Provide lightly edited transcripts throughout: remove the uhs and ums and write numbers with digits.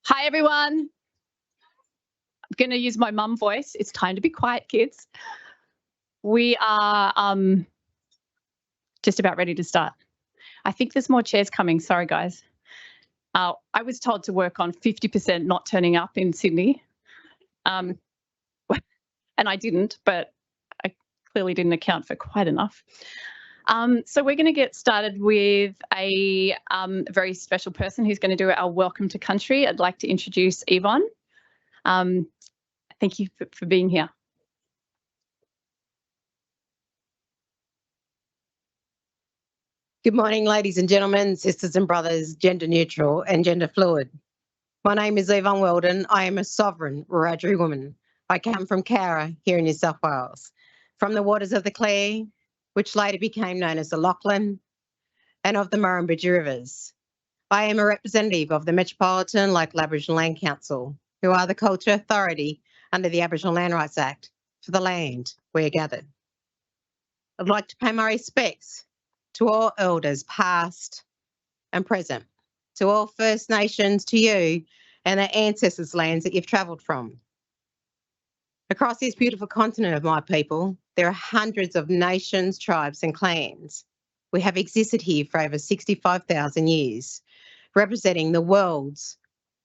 Hi, everyone. I'm going to use my mum voice. It's time to be quiet, kids. We are just about ready to start. I think there's more chairs coming. Sorry, guys. I was told to work on 50% not turning up in Sydney. And I didn't, but I clearly didn't account for quite enough. So we're going to get started with a very special person who's going to do our welcome to country. I'd like to introduce Yvonne. Thank you for being here. Good morning, ladies and gentlemen, sisters and brothers, gender neutral and gender fluid. My name is Yvonne Weldon. I am a sovereign Wiradjuri woman. I come from Cowra here in New South Wales, from the waters of the Clare, which later became known as the Lachlan, and of the Murrumbidgee Rivers. I am a representative of the Metropolitan Local Aboriginal Land Council, who are the culture authority under the Aboriginal Land Rights Act for the land we are gathered. I'd like to pay my respects to all elders past and present, to all First Nations, to you and the ancestors' lands that you've travelled from. Across this beautiful continent of my people, there are hundreds of nations, tribes and clans. We have existed here for over 65,000 years, representing the world's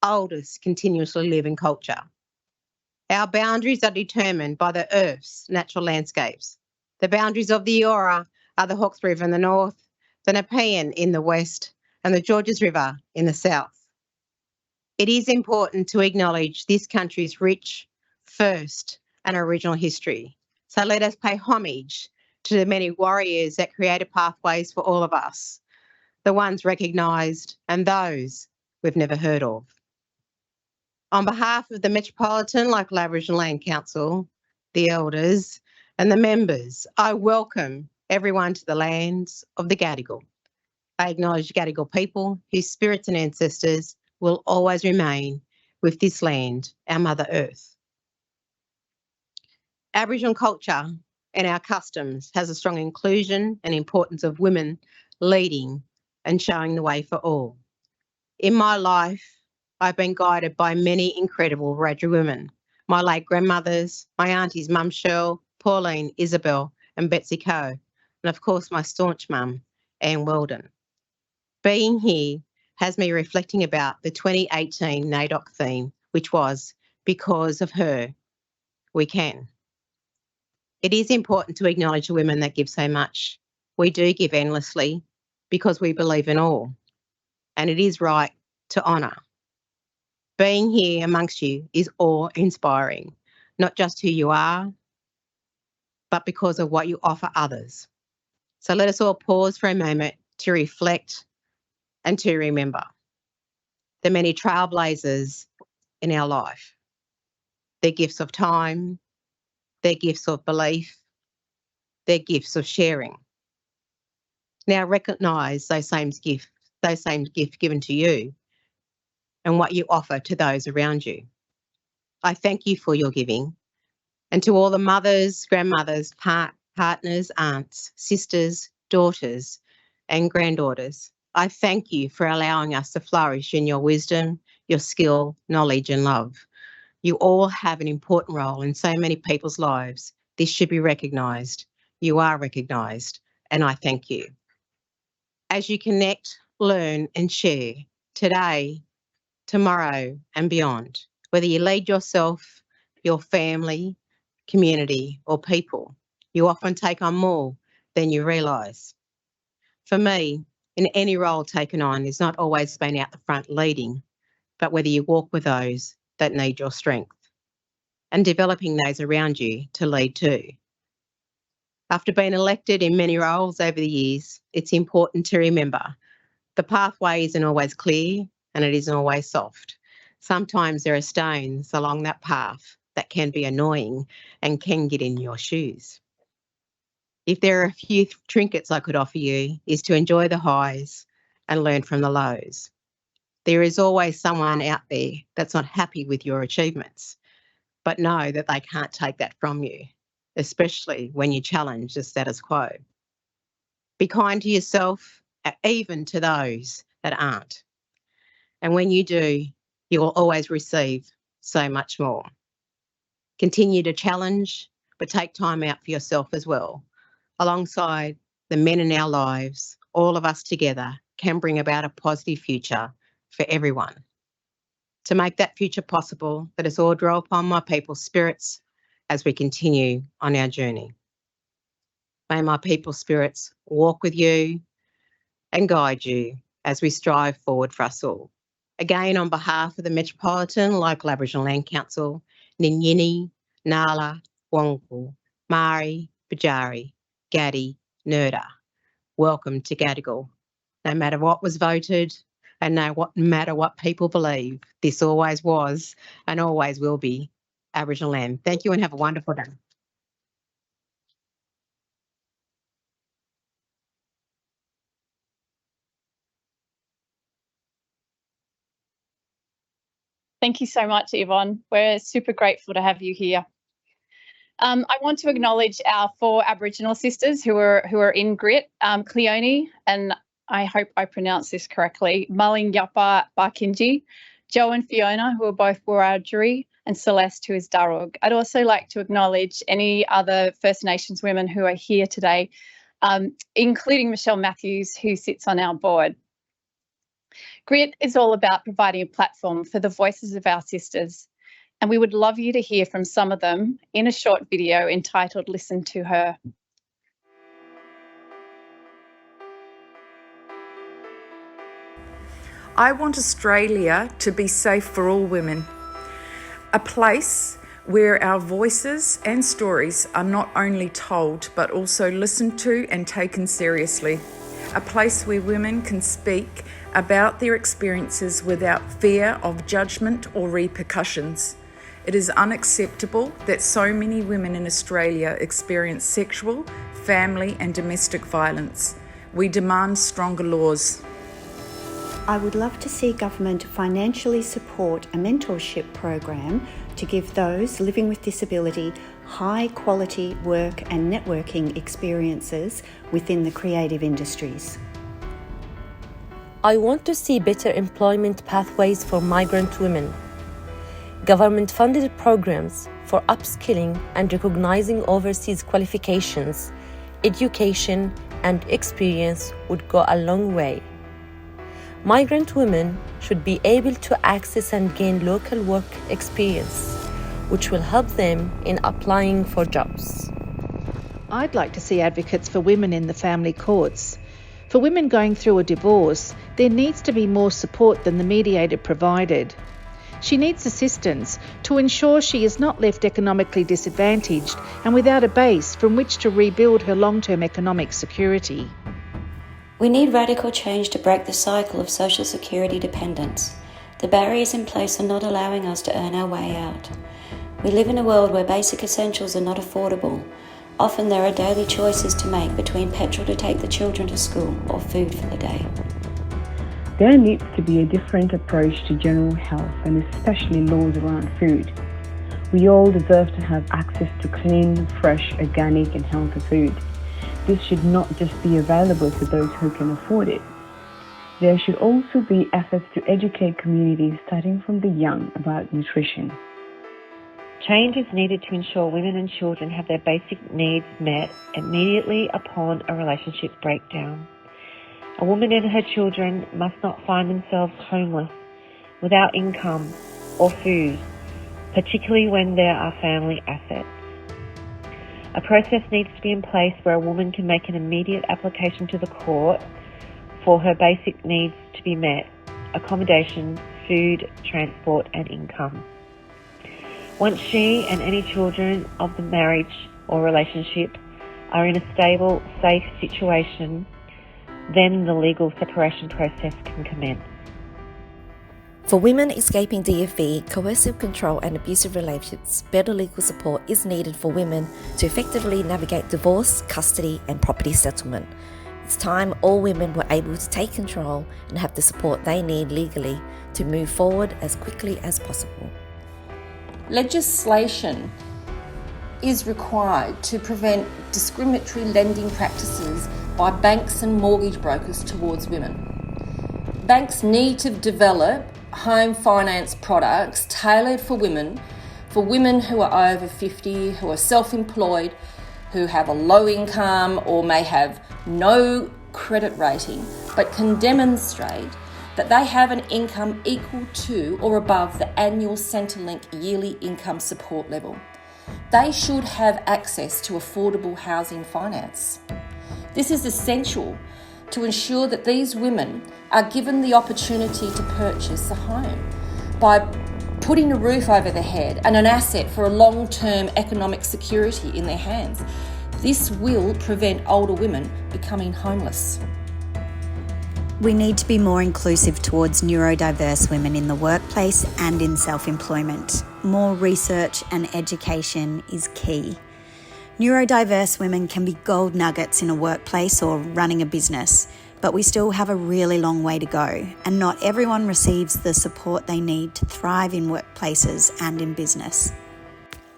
oldest continuously living culture. Our boundaries are determined by the Earth's natural landscapes. The boundaries of the Eora are the Hawkes River in the north, the Nepean in the west, and the Georges River in the south. It is important to acknowledge this country's rich, first, and original history. So let us pay homage to the many warriors that created pathways for all of us, the ones recognised and those we've never heard of. On behalf of the Metropolitan Local Aboriginal Land Council, the elders, and the members, I welcome everyone to the lands of the Gadigal. I acknowledge the Gadigal people whose spirits and ancestors will always remain with this land, our Mother Earth. Aboriginal culture and our customs has a strong inclusion and importance of women leading and showing the way for all. In my life, I've been guided by many incredible Wiradjuri women, my late grandmothers, my aunties Mum Shirl, Pauline, Isabel and Betsy Coe, and of course my staunch mum, Anne Weldon. Being here has me reflecting about the 2018 NAIDOC theme, which was, because of her, we can. It is important to acknowledge the women that give so much. We do give endlessly because we believe in all, and it is right to honour. Being here amongst you is awe-inspiring, not just who you are, but because of what you offer others. So let us all pause for a moment to reflect and to remember the many trailblazers in our life, their gifts of time, their gifts of belief, their gifts of sharing. Now recognise those same gifts given to you and what you offer to those around you. I thank you for your giving, and to all the mothers, grandmothers, partners, aunts, sisters, daughters and granddaughters, I thank you for allowing us to flourish in your wisdom, your skill, knowledge and love. You all have an important role in so many people's lives. This should be recognised. You are recognised, and I thank you. As you connect, learn and share today, tomorrow and beyond, whether you lead yourself, your family, community or people, you often take on more than you realise. For me, in any role taken on is not always being out the front leading, but whether you walk with those that need your strength and developing those around you to lead too. After being elected in many roles over the years, it's important to remember the pathway isn't always clear and it isn't always soft. Sometimes there are stones along that path that can be annoying and can get in your shoes. If there are a few trinkets I could offer you is to enjoy the highs and learn from the lows. There is always someone out there that's not happy with your achievements, but know that they can't take that from you, especially when you challenge the status quo. Be kind to yourself, even to those that aren't. And when you do, you will always receive so much more. Continue to challenge, but take time out for yourself as well. Alongside the men in our lives, all of us together can bring about a positive future for everyone. To make that future possible, let us all draw upon my people's spirits as we continue on our journey. May my people's spirits walk with you and guide you as we strive forward for us all. Again, on behalf of the Metropolitan Local Aboriginal Land Council, Ninyini, Nala, Wongkul, Mari, Bajari, Gadi, Nurda, welcome to Gadigal. No matter what was voted and no matter what people believe, this always was and always will be Aboriginal land. Thank you and have a wonderful day. Thank you so much, Yvonne. We're super grateful to have you here. I want to acknowledge our 4 Aboriginal sisters who are in Grit, Cleone, and I hope I pronounced this correctly, Mullingyapa Barkinji, Jo and Fiona, who are both Wiradjuri, and Celeste, who is Darug. I'd also like to acknowledge any other First Nations women who are here today, including Michelle Matthews, who sits on our board. Grit is all about providing a platform for the voices of our sisters, and we would love you to hear from some of them in a short video entitled Listen to Her. I want Australia to be safe for all women, a place where our voices and stories are not only told but also listened to and taken seriously, a place where women can speak about their experiences without fear of judgment or repercussions. It is unacceptable that so many women in Australia experience sexual, family and domestic violence. We demand stronger laws. I would love to see government financially support a mentorship program to give those living with disability high quality work and networking experiences within the creative industries. I want to see better employment pathways for migrant women. Government-funded programs for upskilling and recognizing overseas qualifications, education and experience would go a long way. Migrant women should be able to access and gain local work experience, which will help them in applying for jobs. I'd like to see advocates for women in the family courts. For women going through a divorce, there needs to be more support than the mediator provided. She needs assistance to ensure she is not left economically disadvantaged and without a base from which to rebuild her long-term economic security. We need radical change to break the cycle of social security dependence. The barriers in place are not allowing us to earn our way out. We live in a world where basic essentials are not affordable. Often there are daily choices to make between petrol to take the children to school or food for the day. There needs to be a different approach to general health and especially laws around food. We all deserve to have access to clean, fresh, organic and healthy food. This should not just be available to those who can afford it. There should also be efforts to educate communities starting from the young about nutrition. Change is needed to ensure women and children have their basic needs met immediately upon a relationship breakdown. A woman and her children must not find themselves homeless, without income or food, particularly when there are family assets. A process needs to be in place where a woman can make an immediate application to the court for her basic needs to be met: accommodation, food, transport and income. Once she and any children of the marriage or relationship are in a stable, safe situation, then the legal separation process can commence. For women escaping DFV, coercive control and abusive relationships, better legal support is needed for women to effectively navigate divorce, custody and property settlement. It's time all women were able to take control and have the support they need legally to move forward as quickly as possible. Legislation is required to prevent discriminatory lending practices by banks and mortgage brokers towards women. Banks need to develop home finance products tailored for women who are over 50, who are self-employed, who have a low income or may have no credit rating, but can demonstrate that they have an income equal to or above the annual Centrelink yearly income support level. They should have access to affordable housing finance. This is essential to ensure that these women are given the opportunity to purchase a home by putting a roof over their head and an asset for a long-term economic security in their hands. This will prevent older women becoming homeless. We need to be more inclusive towards neurodiverse women in the workplace and in self-employment. More research and education is key. Neurodiverse women can be gold nuggets in a workplace or running a business, but we still have a really long way to go, and not everyone receives the support they need to thrive in workplaces and in business.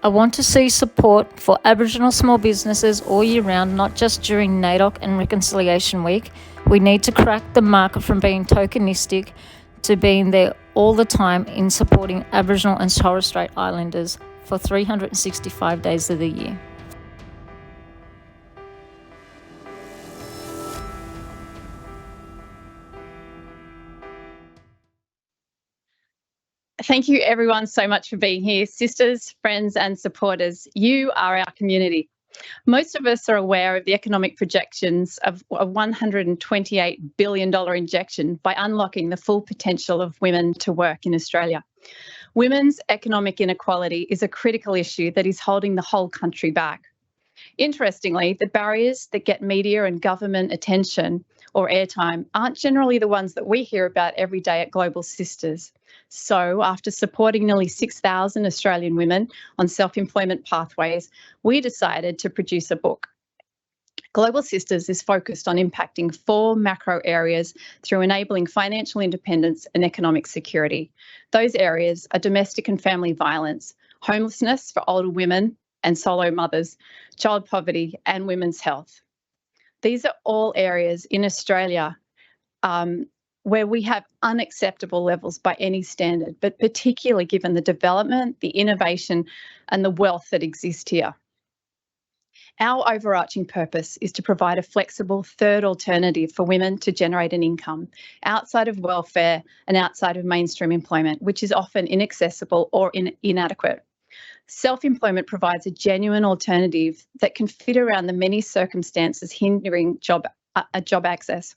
I want to see support for Aboriginal small businesses all year round, not just during NAIDOC and Reconciliation Week. We need to crack the market from being tokenistic to being there all the time in supporting Aboriginal and Torres Strait Islanders for 365 days of the year. Thank you everyone so much for being here. Sisters, friends and supporters, you are our community. Most of us are aware of the economic projections of a $128 billion injection by unlocking the full potential of women to work in Australia. Women's economic inequality is a critical issue that is holding the whole country back. Interestingly, the barriers that get media and government attention or airtime aren't generally the ones that we hear about every day at Global Sisters. So, after supporting nearly 6,000 Australian women on self-employment pathways, we decided to produce a book. Global Sisters is focused on impacting 4 macro areas through enabling financial independence and economic security. Those areas are domestic and family violence, homelessness for older women and solo mothers, child poverty and women's health. These are all areas in Australia where we have unacceptable levels by any standard, but particularly given the development, the innovation and the wealth that exist here. Our overarching purpose is to provide a flexible third alternative for women to generate an income outside of welfare and outside of mainstream employment, which is often inaccessible or inadequate. Self-employment provides a genuine alternative that can fit around the many circumstances hindering job access.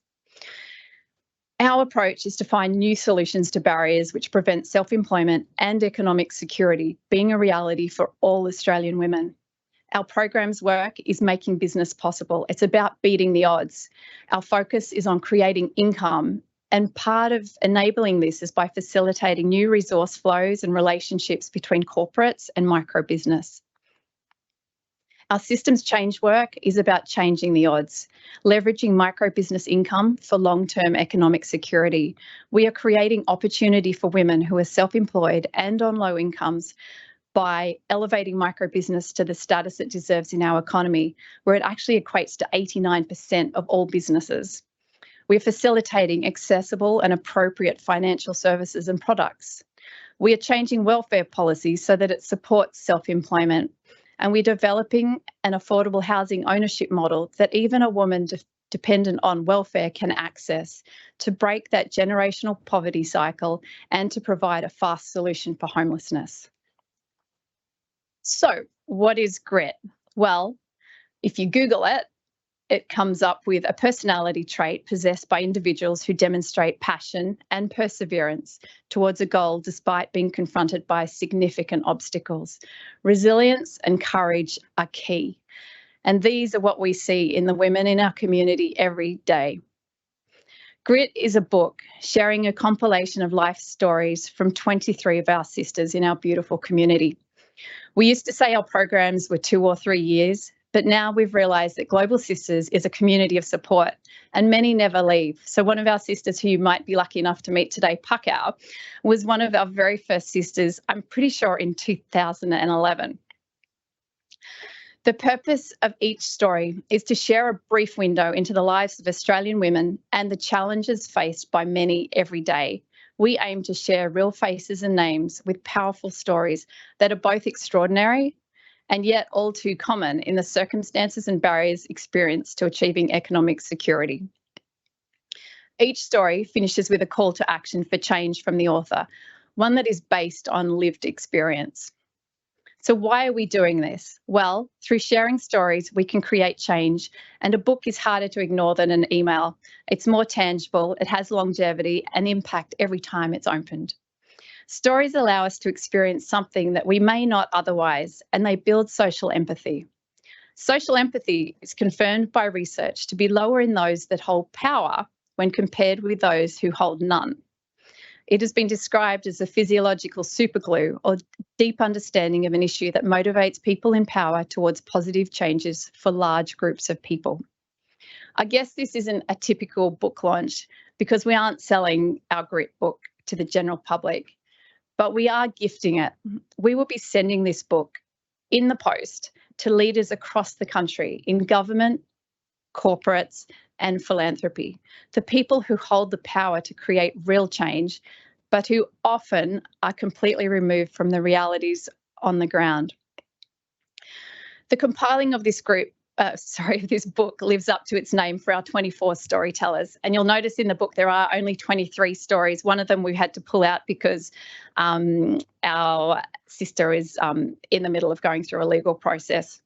Our approach is to find new solutions to barriers which prevent self-employment and economic security being a reality for all Australian women. Our program's work is making business possible. It's about beating the odds. Our focus is on creating income, and part of enabling this is by facilitating new resource flows and relationships between corporates and micro business. Our systems change work is about changing the odds, leveraging micro business income for long-term economic security. We are creating opportunity for women who are self-employed and on low incomes by elevating micro business to the status it deserves in our economy, where it actually equates to 89% of all businesses. We're facilitating accessible and appropriate financial services and products. We are changing welfare policies so that it supports self-employment. And we're developing an affordable housing ownership model that even a woman dependent on welfare can access to break that generational poverty cycle and to provide a fast solution for homelessness. So, what is grit? Well, if you Google it, it comes up with a personality trait possessed by individuals who demonstrate passion and perseverance towards a goal despite being confronted by significant obstacles. Resilience and courage are key. And these are what we see in the women in our community every day. Grit is a book sharing a compilation of life stories from 23 of our sisters in our beautiful community. We used to say our programs were 2 or 3 years, but now we've realised that Global Sisters is a community of support and many never leave. So one of our sisters who you might be lucky enough to meet today, Pakau, was one of our very first sisters, I'm pretty sure in 2011. The purpose of each story is to share a brief window into the lives of Australian women and the challenges faced by many every day. we aim to share real faces and names with powerful stories that are both extraordinary and yet all too common in the circumstances and barriers experienced to achieving economic security. Each story finishes with a call to action for change from the author, one that is based on lived experience. So why are we doing this? Well, through sharing stories, we can create change, and a book is harder to ignore than an email. It's more tangible, it has longevity and impact every time it's opened. Stories allow us to experience something that we may not otherwise, and they build social empathy. Social empathy is confirmed by research to be lower in those that hold power when compared with those who hold none. It has been described as a physiological superglue or deep understanding of an issue that motivates people in power towards positive changes for large groups of people. I guess this isn't a typical book launch because we aren't selling our Grit book to the general public, but we are gifting it. We will be sending this book in the post to leaders across the country in government, corporates, and philanthropy, the people who hold the power to create real change, but who often are completely removed from the realities on the ground. The compiling of this book lives up to its name for our 24 storytellers. And you'll notice in the book there are only 23 stories. One of them we had to pull out because our sister is in the middle of going through a legal process.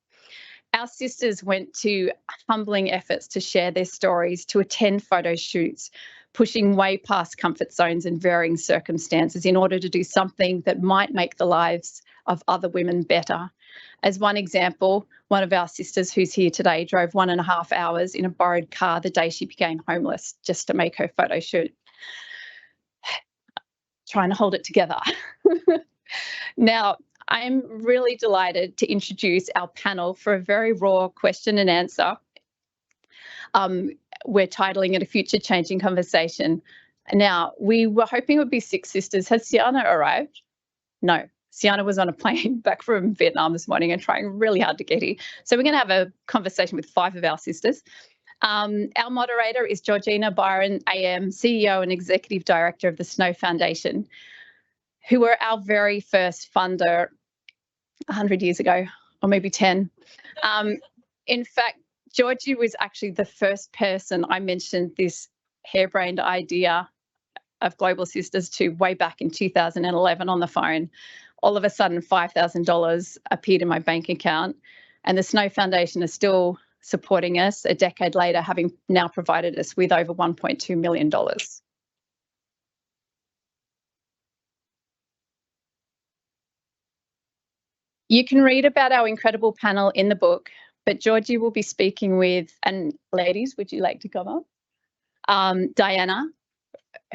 Our sisters went to humbling efforts to share their stories, to attend photo shoots, pushing way past comfort zones and varying circumstances in order to do something that might make the lives of other women better. As one example, one of our sisters who's here today drove 1.5 hours in a borrowed car the day she became homeless just to make her photo shoot. Trying to hold it together. Now, I'm really delighted to introduce our panel for a very raw question and answer. We're titling it A Future Changing Conversation. Now, we were hoping it would be 6 sisters. Has Sienna arrived? No. Sienna was on a plane back from Vietnam this morning and trying really hard to get here. So we're going to have a conversation with 5 of our sisters. Our moderator is Georgina Byron, AM, CEO and Executive Director of the Snow Foundation, who were our very first funder 100 years ago, or maybe 10. In fact, Georgie was actually the first person I mentioned this harebrained idea of Global Sisters to way back in 2011 on the phone. All of a sudden, $5,000 appeared in my bank account, and the Snow Foundation is still supporting us a decade later, having now provided us with over $1.2 million. You can read about our incredible panel in the book, but Georgie will be speaking with, and ladies, would you like to come up? Diana,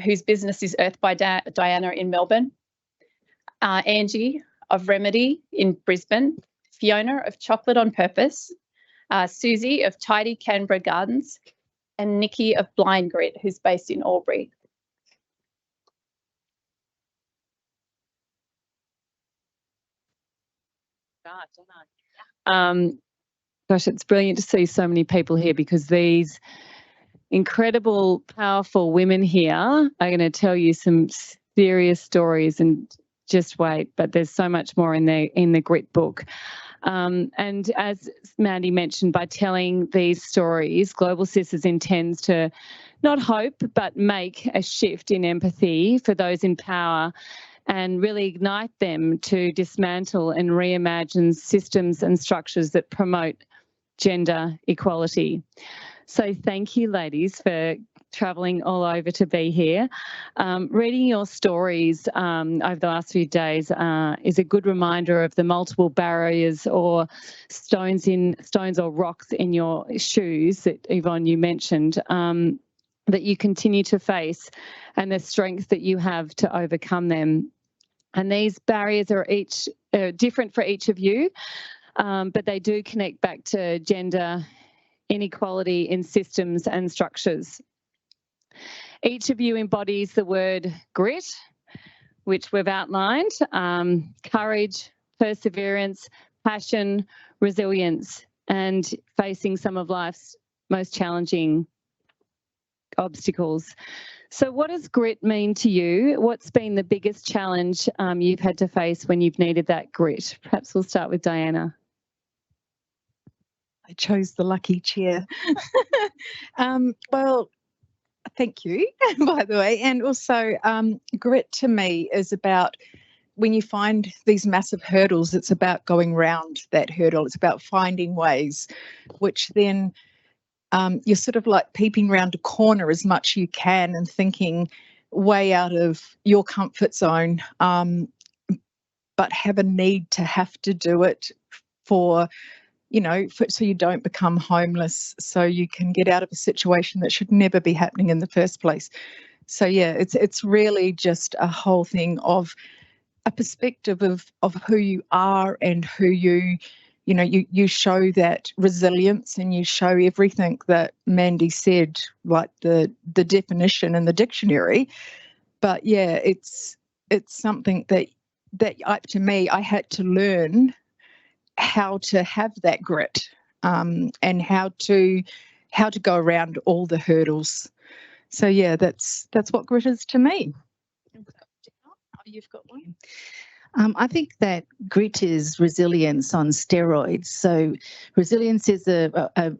whose business is Earth by Diana in Melbourne, Angie of Remedy in Brisbane, Fiona of Chocolate on Purpose, Susie of Tidy Canberra Gardens, and Nikki of Blind Grit, who's based in Albury. Gosh, it's brilliant to see so many people here because these incredible, powerful women here are going to tell you some serious stories, and just wait. But there's so much more in the Grit book. And as Mandy mentioned, by telling these stories, Global Sisters intends to not hope but make a shift in empathy for those in power and really ignite them to dismantle and reimagine systems and structures that promote gender equality. So thank you, ladies, for travelling all over to be here. Reading your stories over the last few days is a good reminder of the multiple barriers or stones or rocks in your shoes that, Yvonne, you mentioned, that you continue to face, and the strength that you have to overcome them. And these barriers are each different for each of you, but they do connect back to gender inequality in systems and structures. Each of you embodies the word grit, which we've outlined, courage, perseverance, passion, resilience, and facing some of life's most challenging obstacles. So what does grit mean to you? What's been the biggest challenge you've had to face when you've needed that grit? Perhaps we'll start with Diana. I chose the lucky chair. Well, thank you, by the way. And also, grit to me is about when you find these massive hurdles, it's about going round that hurdle. It's about finding ways, which then you're sort of like peeping round a corner as much as you can and thinking way out of your comfort zone, but have a need to have to do it for, so you don't become homeless, so you can get out of a situation that should never be happening in the first place. So yeah, it's really just a whole thing of a perspective of who you are and who you show that resilience, and you show everything that Mandy said, like the definition in the dictionary. But yeah, it's something that to me, I had to learn how to have that grit, and how to go around all the hurdles. So yeah, that's what grit is to me. You've got one. I think that grit is resilience on steroids. So resilience is a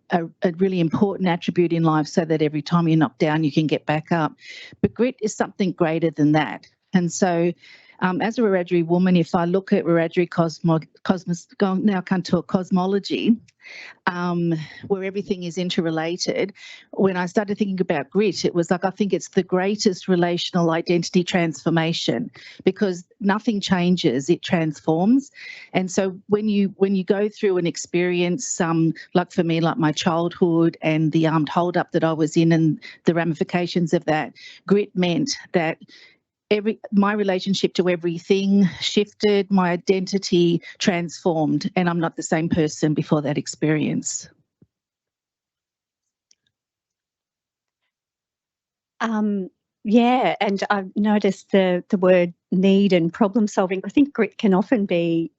really important attribute in life, so that every time you knock down, you can get back up. But grit is something greater than that. And so as a Wiradjuri woman, if I look at Wiradjuri now come to a cosmology, where everything is interrelated, when I started thinking about grit, it was like, I think it's the greatest relational identity transformation, because nothing changes, it transforms. And so when you go through an experience, like for me, like my childhood and the armed hold-up that I was in and the ramifications of that, grit meant that my relationship to everything shifted, my identity transformed, and I'm not the same person before that experience. Yeah, and I've noticed the word need and problem solving. I think grit can often be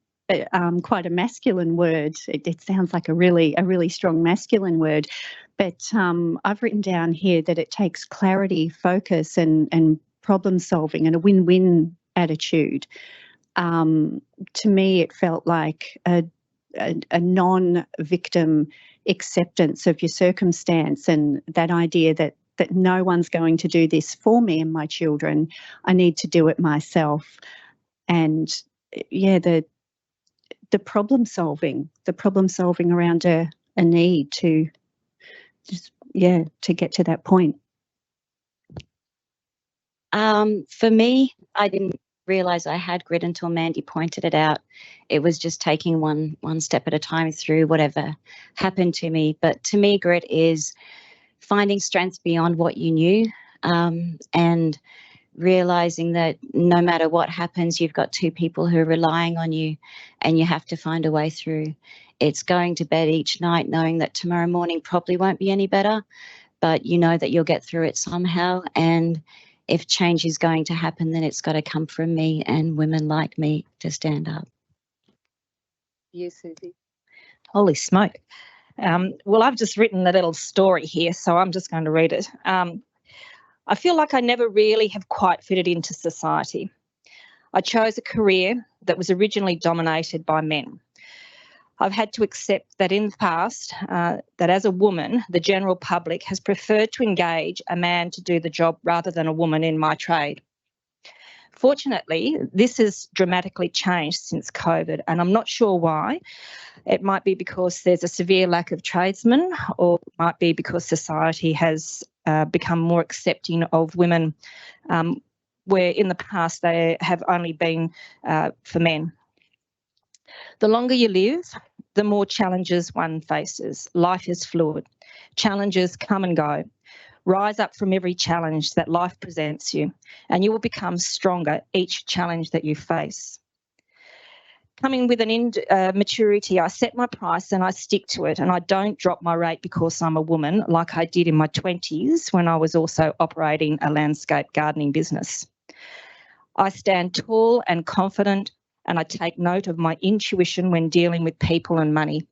quite a masculine word. It sounds like a really strong masculine word, but I've written down here that it takes clarity, focus, and problem solving and a win-win attitude. To me, it felt like a non-victim acceptance of your circumstance, and that idea that no one's going to do this for me and my children. I need to do it myself. And yeah, the problem solving around a need to get to that point. For me, I didn't realise I had grit until Mandy pointed it out. It was just taking one step at a time through whatever happened to me. But to me, grit is finding strength beyond what you knew, and realising that no matter what happens, you've got two people who are relying on you, and you have to find a way through. It's going to bed each night knowing that tomorrow morning probably won't be any better, but you know that you'll get through it somehow. And if change is going to happen, then it's got to come from me and women like me to stand up. Yes, Susie. Holy smoke. Well, I've just written a little story here, so I'm just going to read it. I feel like I never really have quite fitted into society. I chose a career that was originally dominated by men. I've had to accept that in the past, that as a woman, the general public has preferred to engage a man to do the job rather than a woman in my trade. Fortunately, this has dramatically changed since COVID, and I'm not sure why. It might be because there's a severe lack of tradesmen, or it might be because society has become more accepting of women, where in the past they have only been for men. The longer you live, the more challenges one faces. Life is fluid. Challenges come and go. Rise up from every challenge that life presents you, and you will become stronger each challenge that you face. Coming with an maturity, I set my price and I stick to it, and I don't drop my rate because I'm a woman like I did in my 20s when I was also operating a landscape gardening business. I stand tall and confident, and I take note of my intuition when dealing with people and money.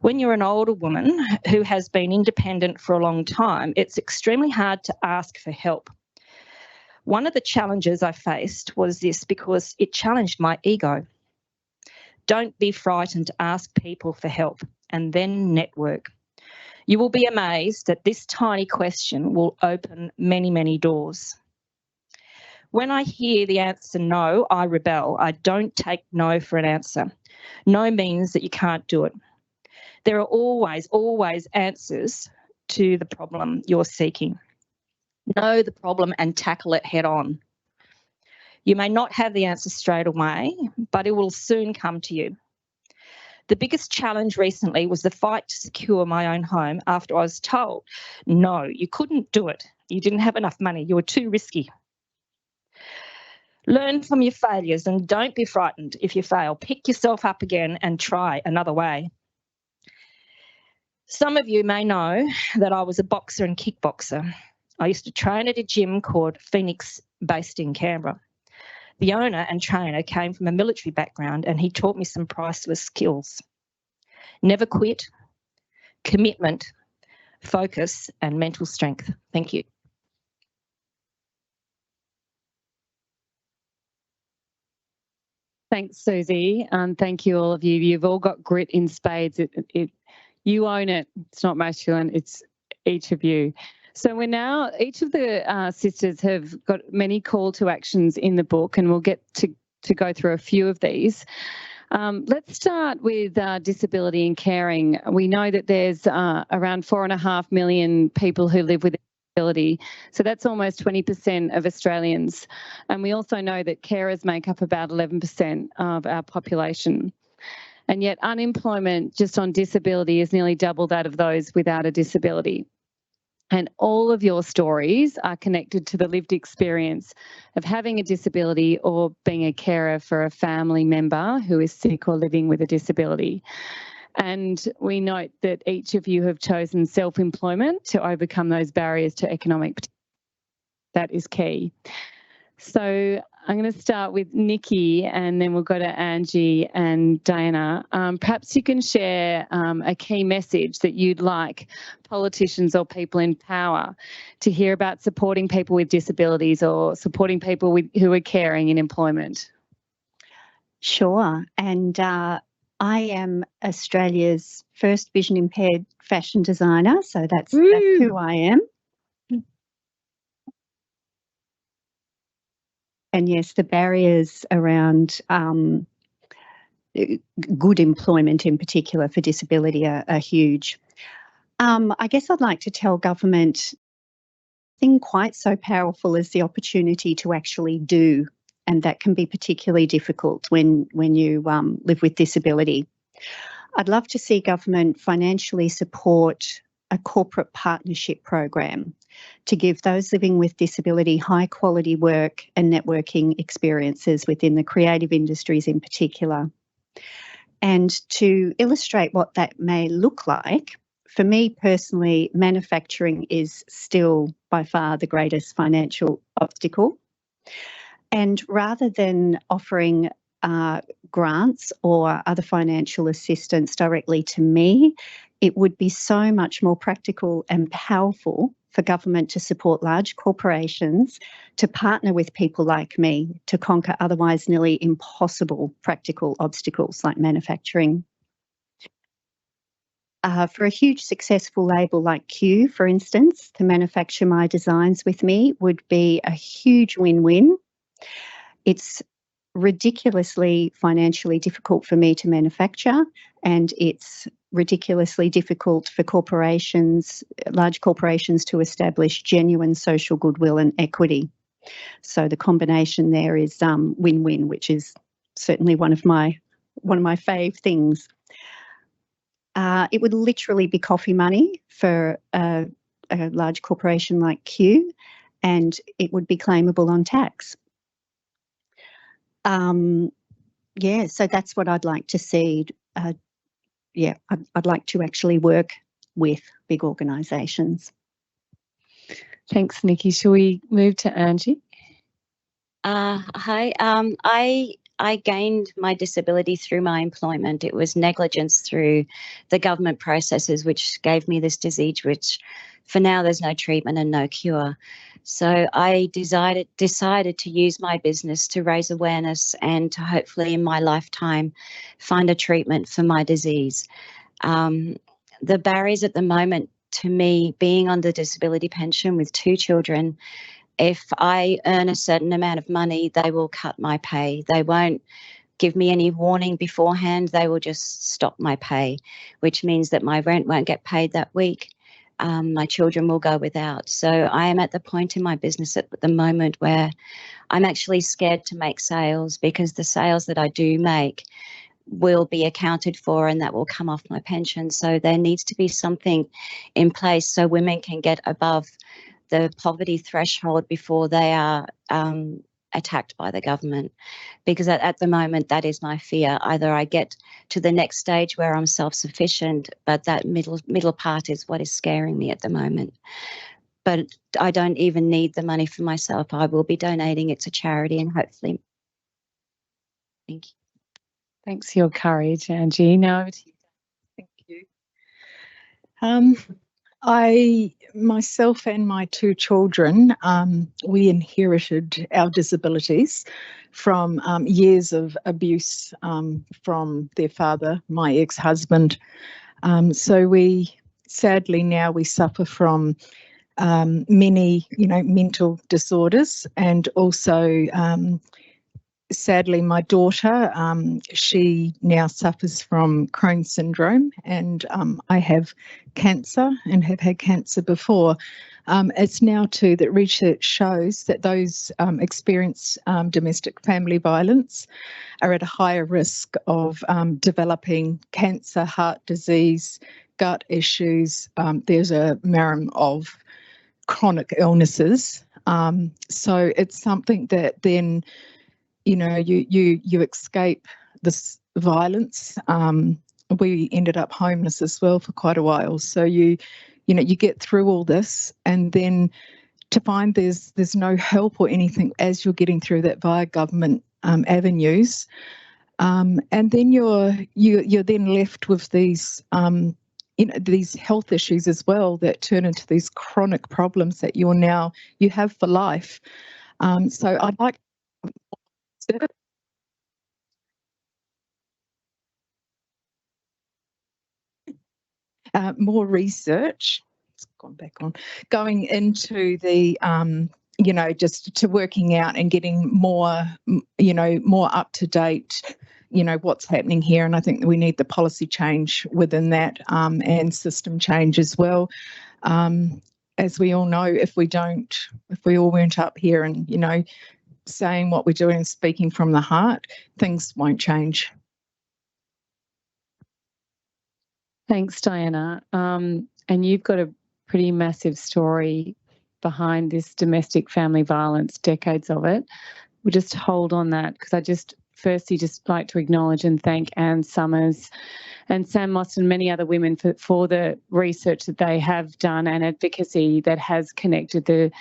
When you're an older woman who has been independent for a long time, it's extremely hard to ask for help. One of the challenges I faced was this because it challenged my ego. Don't be frightened to ask people for help and then network. You will be amazed that this tiny question will open many, many doors. When I hear the answer no, I rebel. I don't take no for an answer. No means that you can't do it. There are always answers to the problem you're seeking. Know the problem and tackle it head on. You may not have the answer straight away, but it will soon come to you. The biggest challenge recently was the fight to secure my own home after I was told, no, you couldn't do it. You didn't have enough money. You were too risky. Learn from your failures and don't be frightened if you fail. Pick yourself up again and try another way. Some of you may know that I was a boxer and kickboxer. I used to train at a gym called Phoenix, based in Canberra. The owner and trainer came from a military background and he taught me some priceless skills. Never quit, commitment, focus, and mental strength. Thank you. Thanks, Susie. Thank you, all of you. You've all got grit in spades. You own it. It's not masculine. It's each of you. So we're now, each of the sisters have got many call to actions in the book, and we'll get to go through a few of these. Let's start with disability and caring. We know that there's around 4.5 million people who live with disability. So that's almost 20% of Australians. And we also know that carers make up about 11% of our population. And yet unemployment just on disability is nearly double that of those without a disability. And all of your stories are connected to the lived experience of having a disability or being a carer for a family member who is sick or living with a disability. And we note that each of you have chosen self-employment to overcome those barriers to economic participation. That is key. So I'm going to start with Nikki and then we'll go to Angie and Diana. Perhaps you can share a key message that you'd like politicians or people in power to hear about supporting people with disabilities or supporting people who are caring in employment. Sure. And I am Australia's first vision impaired fashion designer. So that's who I am. And yes, the barriers around good employment in particular for disability are huge. I guess I'd like to tell government nothing quite so powerful as the opportunity to actually do, and that can be particularly difficult when you live with disability. I'd love to see government financially support a corporate partnership program to give those living with disability high quality work and networking experiences within the creative industries in particular. And to illustrate what that may look like, for me personally, manufacturing is still by far the greatest financial obstacle. And rather than offering grants or other financial assistance directly to me, it would be so much more practical and powerful for government to support large corporations to partner with people like me to conquer otherwise nearly impossible practical obstacles like manufacturing. For a huge successful label like Q, for instance, to manufacture my designs with me would be a huge win-win. It's ridiculously financially difficult for me to manufacture, and it's ridiculously difficult for corporations, large corporations, to establish genuine social goodwill and equity. So the combination there is win-win, which is certainly one of my fave things. It would literally be coffee money for a large corporation like Q, and it would be claimable on tax. Yeah, so that's what I'd like to see. Yeah, I'd like to actually work with big organisations. Thanks, Nikki. Shall we move to Angie? Hi. I I gained my disability through my employment. It was negligence through the government processes which gave me this disease, which for now there's no treatment and no cure. So I decided to use my business to raise awareness and to hopefully in my lifetime find a treatment for my disease. The barriers at the moment to me being on the disability pension with 2 children, if I earn a certain amount of money, they will cut my pay. They won't give me any warning beforehand. They will just stop my pay, which means that my rent won't get paid that week. My children will go without. So I am at the point in my business at the moment where I'm actually scared to make sales, because the sales that I do make will be accounted for and that will come off my pension. So there needs to be something in place so women can get above the poverty threshold before they are attacked by the government, because at the moment that is my fear. Either I get to the next stage where I'm self-sufficient, but that middle part is what is scaring me at the moment. But I don't even need the money for myself. I will be donating it to charity and hopefully. Thank you. Thanks for your courage, Angie. Now over to you. Thank you. I, myself and my 2 children, we inherited our disabilities from years of abuse from their father, my ex-husband. So we, sadly now we suffer from many, mental disorders, and also sadly, my daughter, she now suffers from Crohn's syndrome, and I have cancer and have had cancer before. It's now too that research shows that those experience domestic family violence are at a higher risk of developing cancer, heart disease, gut issues. There's a myriad of chronic illnesses. So it's something that then you escape this violence. We ended up homeless as well for quite a while. So you get through all this, and then to find there's no help or anything as you're getting through that via government avenues, and then you're then left with these these health issues as well that turn into these chronic problems that you have for life. So I'd like more research. It's gone back on. Going into the just to working out and getting more more up to date. What's happening here, and I think that we need the policy change within that and system change as well. As we all know, if we all weren't up here and saying what we're doing and speaking from the heart, things won't change. Thanks, Diana. And you've got a pretty massive story behind this domestic family violence, decades of it. We'll just hold on that, because I firstly just like to acknowledge and thank Anne Summers and Sam Moss and many other women for the research that they have done and advocacy that has connected the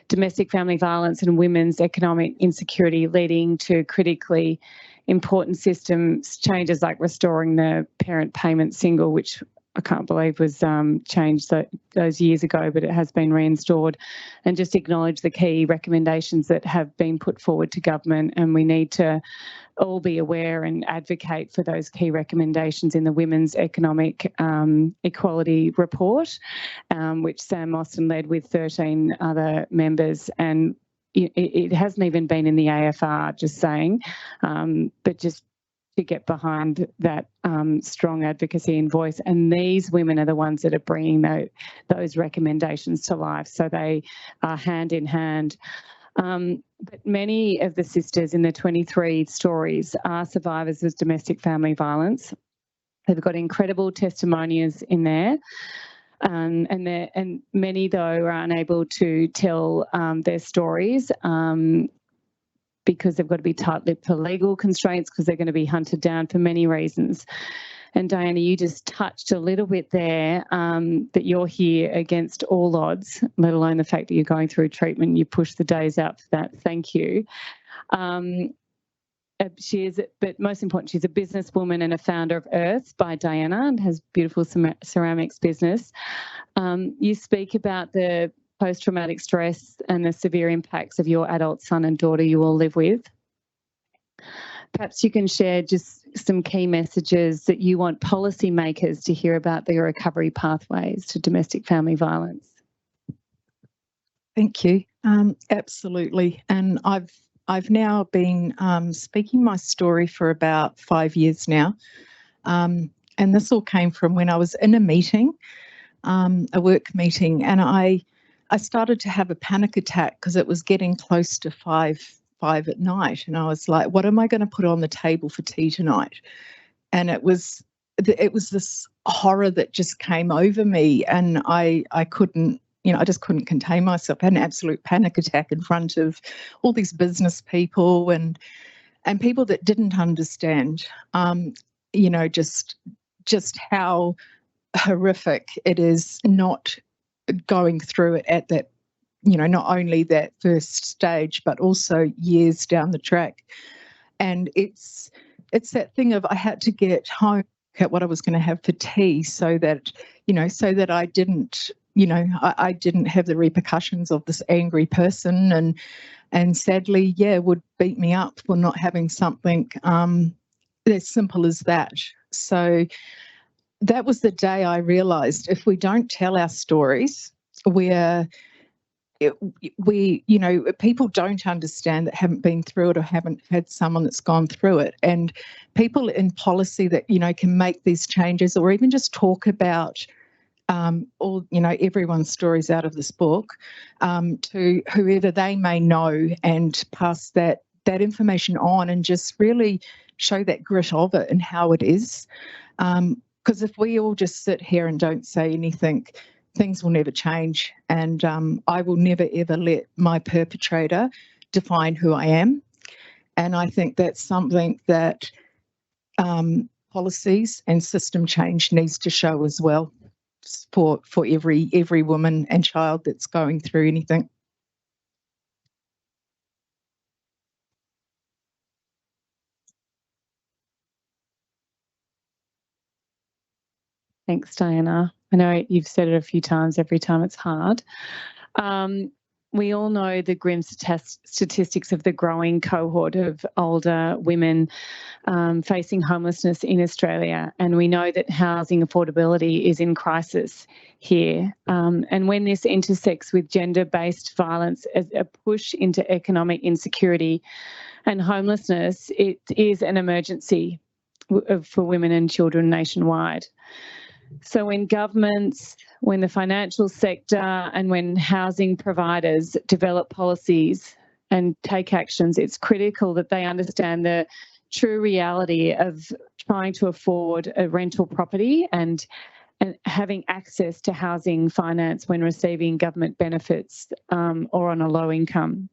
domestic family violence and women's economic insecurity, leading to critically important systems changes like restoring the parent payment single, which I can't believe was changed those years ago, but it has been reinstalled, and just acknowledge the key recommendations that have been put forward to government. And we need to all be aware and advocate for those key recommendations in the Women's Economic Equality Report, which Sam Mostyn led with 13 other members. And it hasn't even been in the AFR, just saying, but just to get behind that strong advocacy and voice. And these women are the ones that are bringing those recommendations to life. So they are hand in hand. But many of the sisters in the 23 stories are survivors of domestic family violence. They've got incredible testimonials in there. And many, though, are unable to tell their stories because they've got to be tight-lipped for legal constraints, because they're going to be hunted down for many reasons. And Diana, you just touched a little bit there that you're here against all odds, let alone the fact that you're going through treatment. You pushed the days out for that. Thank you. but most important, she's a businesswoman and a founder of Earth by Diana, and has beautiful ceramics business. You speak about the post-traumatic stress and the severe impacts of your adult son and daughter you all live with. Perhaps you can share just some key messages that you want policymakers to hear about the recovery pathways to domestic family violence. Thank you. Absolutely. And I've now been speaking my story for about 5 years now. And this all came from when I was in a meeting, a work meeting, and I started to have a panic attack because it was getting close to 5 at night, and I was like, what am I going to put on the table for tea tonight? And it was this horror that just came over me, and I couldn't, I just couldn't contain myself. I had an absolute panic attack in front of all these business people and people that didn't understand, just how horrific it is not going through it at that, not only that first stage, but also years down the track. And it's that thing of I had to get home at what I was going to have for tea so that I didn't, I didn't have the repercussions of this angry person and sadly, would beat me up for not having something as simple as that. So that was the day I realized if we don't tell our stories, people don't understand that haven't been through it or haven't had someone that's gone through it. And people in policy that, can make these changes or even just talk about everyone's stories out of this book to whoever they may know and pass that information on and just really show that grit of it and how it is. Because if we all just sit here and don't say anything, things will never change, and I will never ever let my perpetrator define who I am. And I think that's something that policies and system change needs to show as well for every woman and child that's going through anything. Thanks, Diana. I know you've said it a few times, every time it's hard. We all know the grim statistics of the growing cohort of older women facing homelessness in Australia, and we know that housing affordability is in crisis here. And when this intersects with gender-based violence as a push into economic insecurity and homelessness, it is an emergency for women and children nationwide. So when governments, when the financial sector and when housing providers develop policies and take actions, it's critical that they understand the true reality of trying to afford a rental property and having access to housing finance when receiving government benefits or on a low income.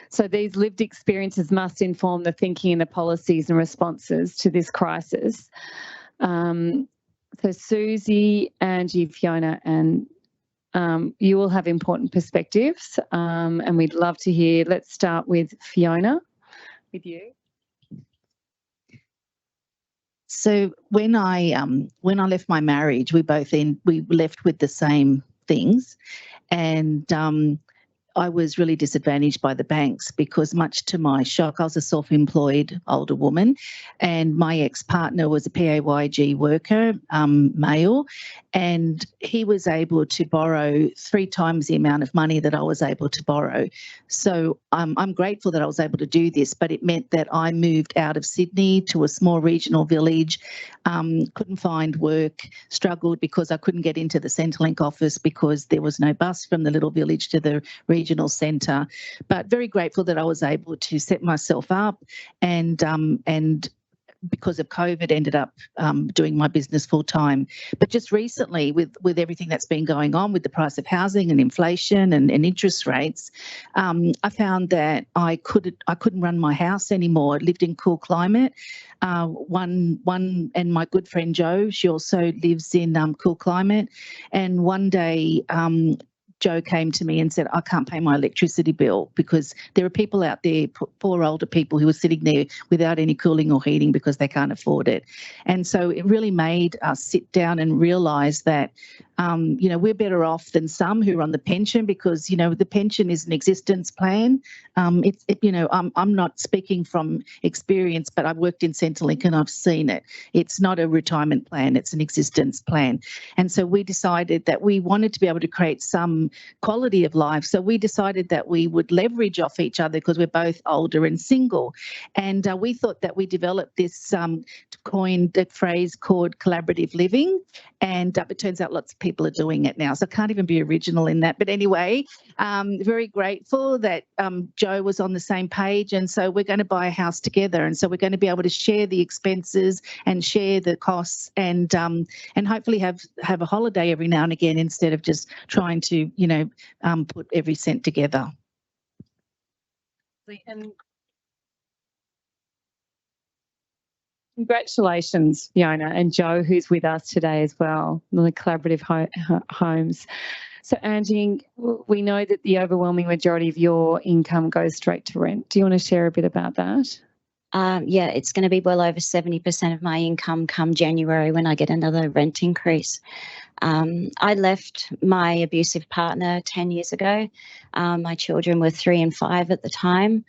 So these lived experiences must inform the thinking and the policies and responses to this crisis. So Susie, Angie, Fiona, and you all have important perspectives, and we'd love to hear. Let's start with Fiona, with you. So when I left my marriage, we left with the same things, and I was really disadvantaged by the banks because, much to my shock, I was a self-employed older woman and my ex-partner was a PAYG worker, male, and he was able to borrow 3 times the amount of money that I was able to borrow. So I'm grateful that I was able to do this, but it meant that I moved out of Sydney to a small regional village, couldn't find work, struggled because I couldn't get into the Centrelink office because there was no bus from the little village to the regional centre, but very grateful that I was able to set myself up and because of COVID ended up doing my business full time. But just recently with everything that's been going on with the price of housing and inflation and interest rates, I found that I couldn't run my house anymore. I lived in Cool Climate. And my good friend Jo, she also lives in Cool Climate. And one day Joe came to me and said, I can't pay my electricity bill because there are people out there, poor older people who are sitting there without any cooling or heating because they can't afford it. And so it really made us sit down and realise that, we're better off than some who are on the pension because, the pension is an existence plan. I'm not speaking from experience, but I've worked in Centrelink and I've seen it. It's not a retirement plan, it's an existence plan. And so we decided that we wanted to be able to create some quality of life. So we decided that we would leverage off each other because we're both older and single. And we thought that we developed this coined a phrase called collaborative living. And it turns out lots of people are doing it now. So I can't even be original in that. But anyway, very grateful that Joe was on the same page. And so we're going to buy a house together. And so we're going to be able to share the expenses and share the costs and hopefully have a holiday every now and again instead of just trying to, put every cent together. And congratulations, Fiona and Joe, who's with us today as well, on the collaborative homes. So, Angie, we know that the overwhelming majority of your income goes straight to rent. Do you want to share a bit about that? Yeah, it's going to be well over 70% of my income come January when I get another rent increase. I left my abusive partner 10 years ago. My children were 3 and 5 at the time.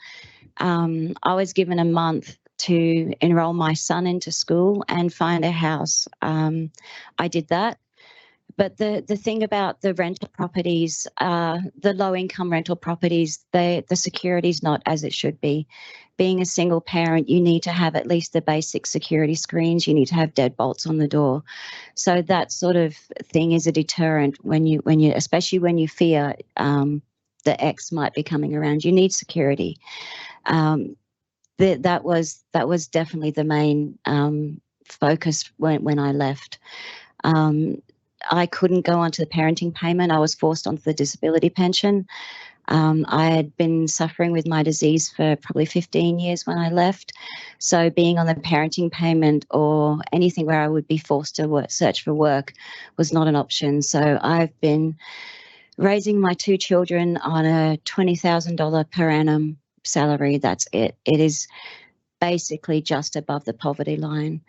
I was given a month to enroll my son into school and find a house. I did that. But the thing about the rental properties, the low-income rental properties, the security is not as it should be. Being a single parent, you need to have at least the basic security screens. You need to have deadbolts on the door. So that sort of thing is a deterrent when you especially when you fear the ex might be coming around. You need security. That was definitely the main focus when I left. I couldn't go onto the parenting payment. I was forced onto the disability pension. I had been suffering with my disease for probably 15 years when I left. So being on the parenting payment or anything where I would be forced to search for work was not an option. So I've been raising my 2 children on a $20,000 per annum salary. That's it. It is basically just above the poverty line.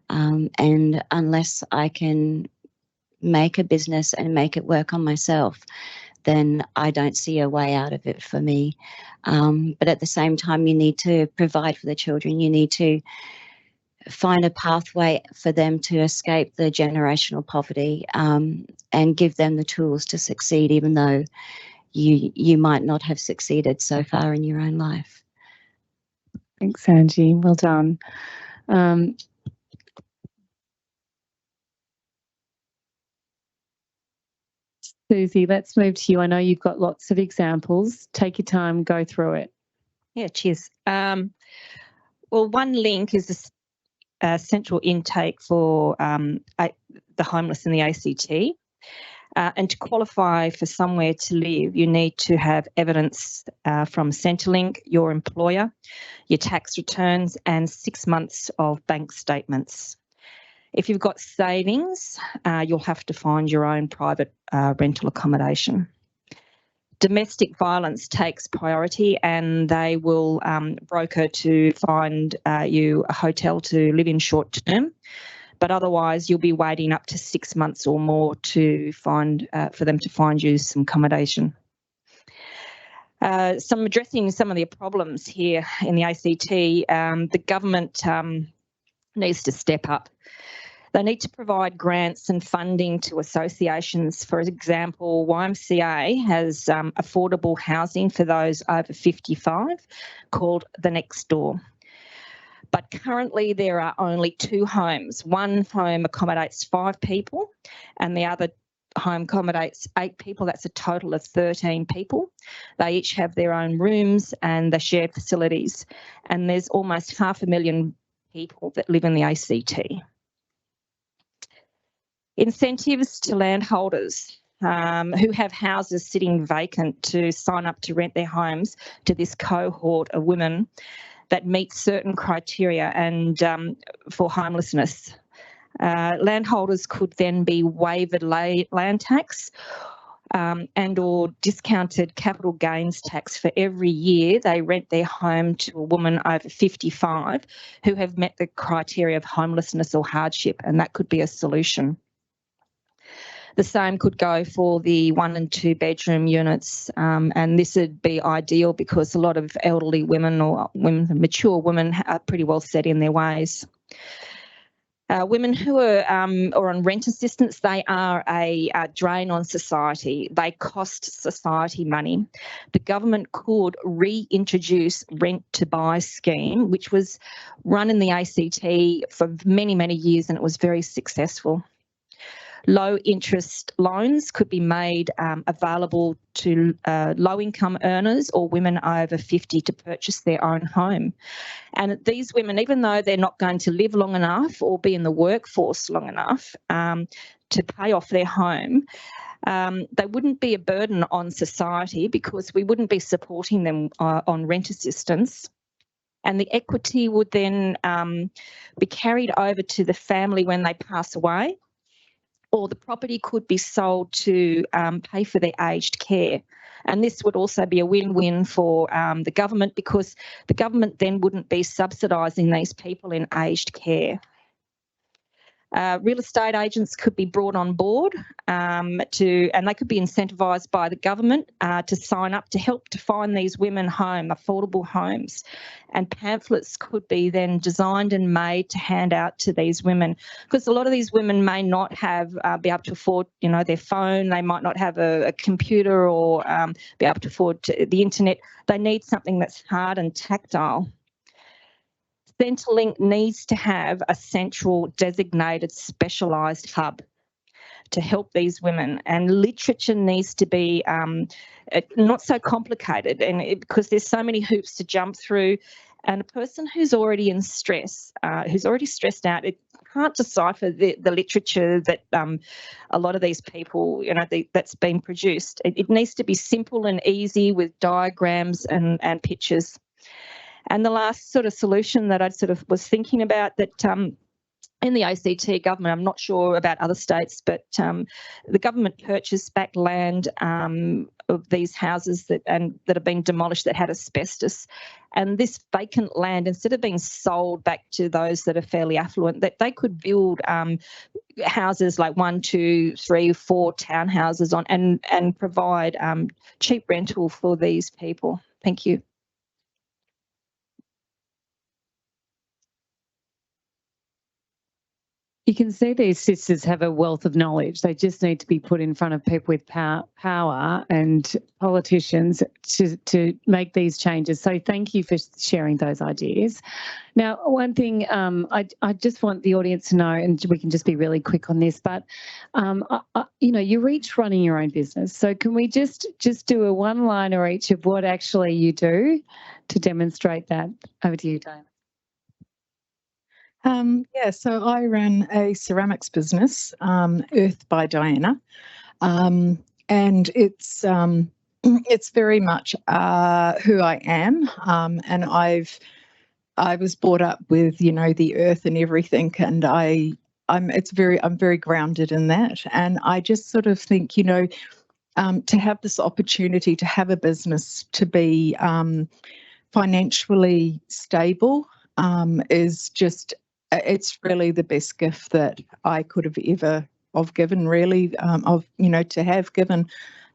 And unless I can make a business and make it work on myself, then I don't see a way out of it for me. But at the same time, you need to provide for the children. You need to find a pathway for them to escape the generational poverty and give them the tools to succeed, even though you might not have succeeded so far in your own life. Thanks, Angie. Well done. Susie, let's move to you. I know you've got lots of examples. Take your time, go through it. Yeah, cheers. Well, one link is a central intake for the homeless in the ACT. And to qualify for somewhere to live, you need to have evidence from Centrelink, your employer, your tax returns, and 6 months of bank statements. If you've got savings, you'll have to find your own private rental accommodation. Domestic violence takes priority and they will broker to find you a hotel to live in short term, but otherwise you'll be waiting up to 6 months or more to find for them to find you some accommodation. Addressing some of the problems here in the ACT, the government needs to step up. They need to provide grants and funding to associations. For example, YMCA has affordable housing for those over 55 called The Next Door. But currently there are only 2 homes. One home accommodates 5 people and the other home accommodates 8 people. That's a total of 13 people. They each have their own rooms and they share facilities. And there's almost 500,000 people that live in the ACT. Incentives to landholders who have houses sitting vacant to sign up to rent their homes to this cohort of women that meet certain criteria and for homelessness. Landholders could then be waived land tax and or discounted capital gains tax for every year they rent their home to a woman over 55 who have met the criteria of homelessness or hardship, and that could be a solution. The same could go for the 1 and 2 bedroom units, and this would be ideal because a lot of elderly women or mature women are pretty well set in their ways. Women who are on rent assistance, they are a drain on society. They cost society money. The government could reintroduce rent to buy scheme, which was run in the ACT for many, many years, and it was very successful. Low interest loans could be made available to low-income earners or women over 50 to purchase their own home. And these women, even though they're not going to live long enough or be in the workforce long enough to pay off their home, they wouldn't be a burden on society because we wouldn't be supporting them on rent assistance. And the equity would then be carried over to the family when they pass away, or the property could be sold to pay for their aged care. And this would also be a win-win for the government because the government then wouldn't be subsidising these people in aged care. Real estate agents could be brought on board and they could be incentivised by the government to sign up to help to find these women affordable homes. And pamphlets could be then designed and made to hand out to these women because a lot of these women may not have be able to afford, their phone. They might not have a computer or be able to afford the internet. They need something that's hard and tactile. Centrelink needs to have a central designated specialised hub to help these women, and literature needs to be not so complicated because there's so many hoops to jump through, and a person who's already in stress, who's already stressed out, it can't decipher the literature that a lot of these people, that's been produced. It needs to be simple and easy with diagrams and pictures. And the last sort of solution that I sort of was thinking about that in the ACT government, I'm not sure about other states, but the government purchased back land of these houses that have been demolished that had asbestos. And this vacant land, instead of being sold back to those that are fairly affluent, that they could build houses like 1, 2, 3, 4 townhouses on and provide cheap rental for these people. Thank you. You can see these sisters have a wealth of knowledge. They just need to be put in front of people with power and politicians to make these changes. So thank you for sharing those ideas. Now, one thing I just want the audience to know, and we can just be really quick on this, but, you're each running your own business. So can we just do a one-liner each of what actually you do to demonstrate that? Over to you, Diana. So I run a ceramics business, Earth by Diana, and it's very much who I am, and I was brought up with the earth and everything, and I'm very grounded in that, and I just sort of think to have this opportunity to have a business to be financially stable is just. It's really the best gift that I could have ever given, really, to have given.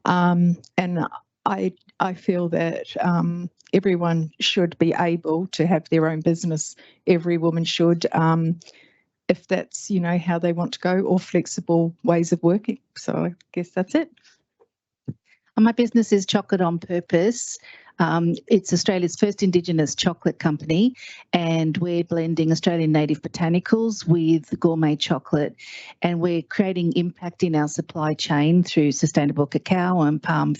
And I feel that everyone should be able to have their own business. Every woman should, if that's, how they want to go, or flexible ways of working. So I guess that's it. My business is Chocolate on Purpose. It's Australia's first Indigenous chocolate company, and we're blending Australian native botanicals with gourmet chocolate, and we're creating impact in our supply chain through sustainable cacao and palm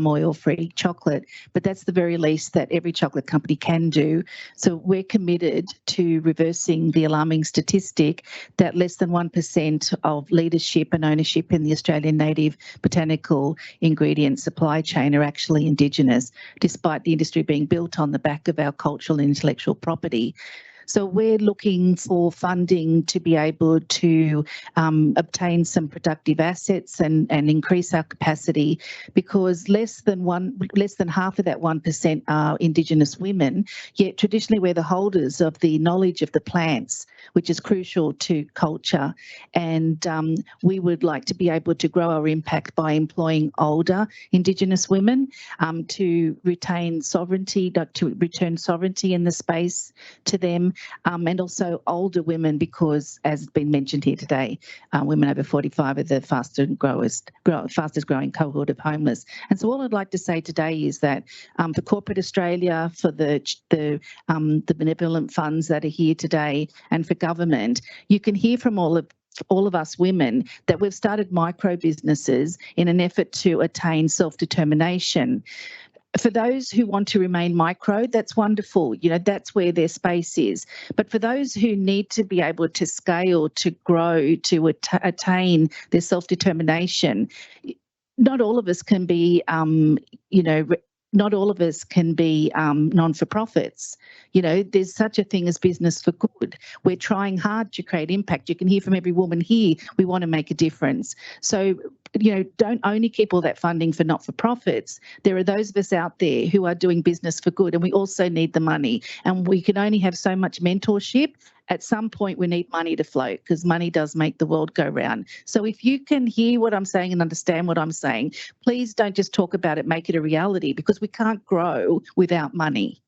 oil-free chocolate. But that's the very least that every chocolate company can do. So we're committed to reversing the alarming statistic that less than 1% of leadership and ownership in the Australian native botanical ingredient supply chain are actually Indigenous, despite the industry being built on the back of our cultural and intellectual property. So we're looking for funding to be able to obtain some productive assets and increase our capacity, because less than half of that 1% are Indigenous women, yet traditionally we're the holders of the knowledge of the plants, which is crucial to culture. And we would like to be able to grow our impact by employing older Indigenous women to retain sovereignty, to return sovereignty in the space to them, and also older women, because as has been mentioned here today, women over 45 are the fastest growing cohort of homeless. And so all I'd like to say today is that for Corporate Australia, for the benevolent funds that are here today, and for government, you can hear from all of us women that we've started micro businesses in an effort to attain self-determination. For those who want to remain micro, that's wonderful. You know, that's where their space is. But for those who need to be able to scale, to grow, to attain their self-determination, not all of us can be, not all of us can be non-for-profits. You know, there's such a thing as business for good. We're trying hard to create impact. You can hear from every woman here, we want to make a difference. So, you know, don't only keep all that funding for not-for-profits. There are those of us out there who are doing business for good, and we also need the money. And we can only have so much mentorship. At some point, we need money to float, because money does make the world go round. So if you can hear what I'm saying and understand what I'm saying, please don't just talk about it, make it a reality, because we can't grow without money.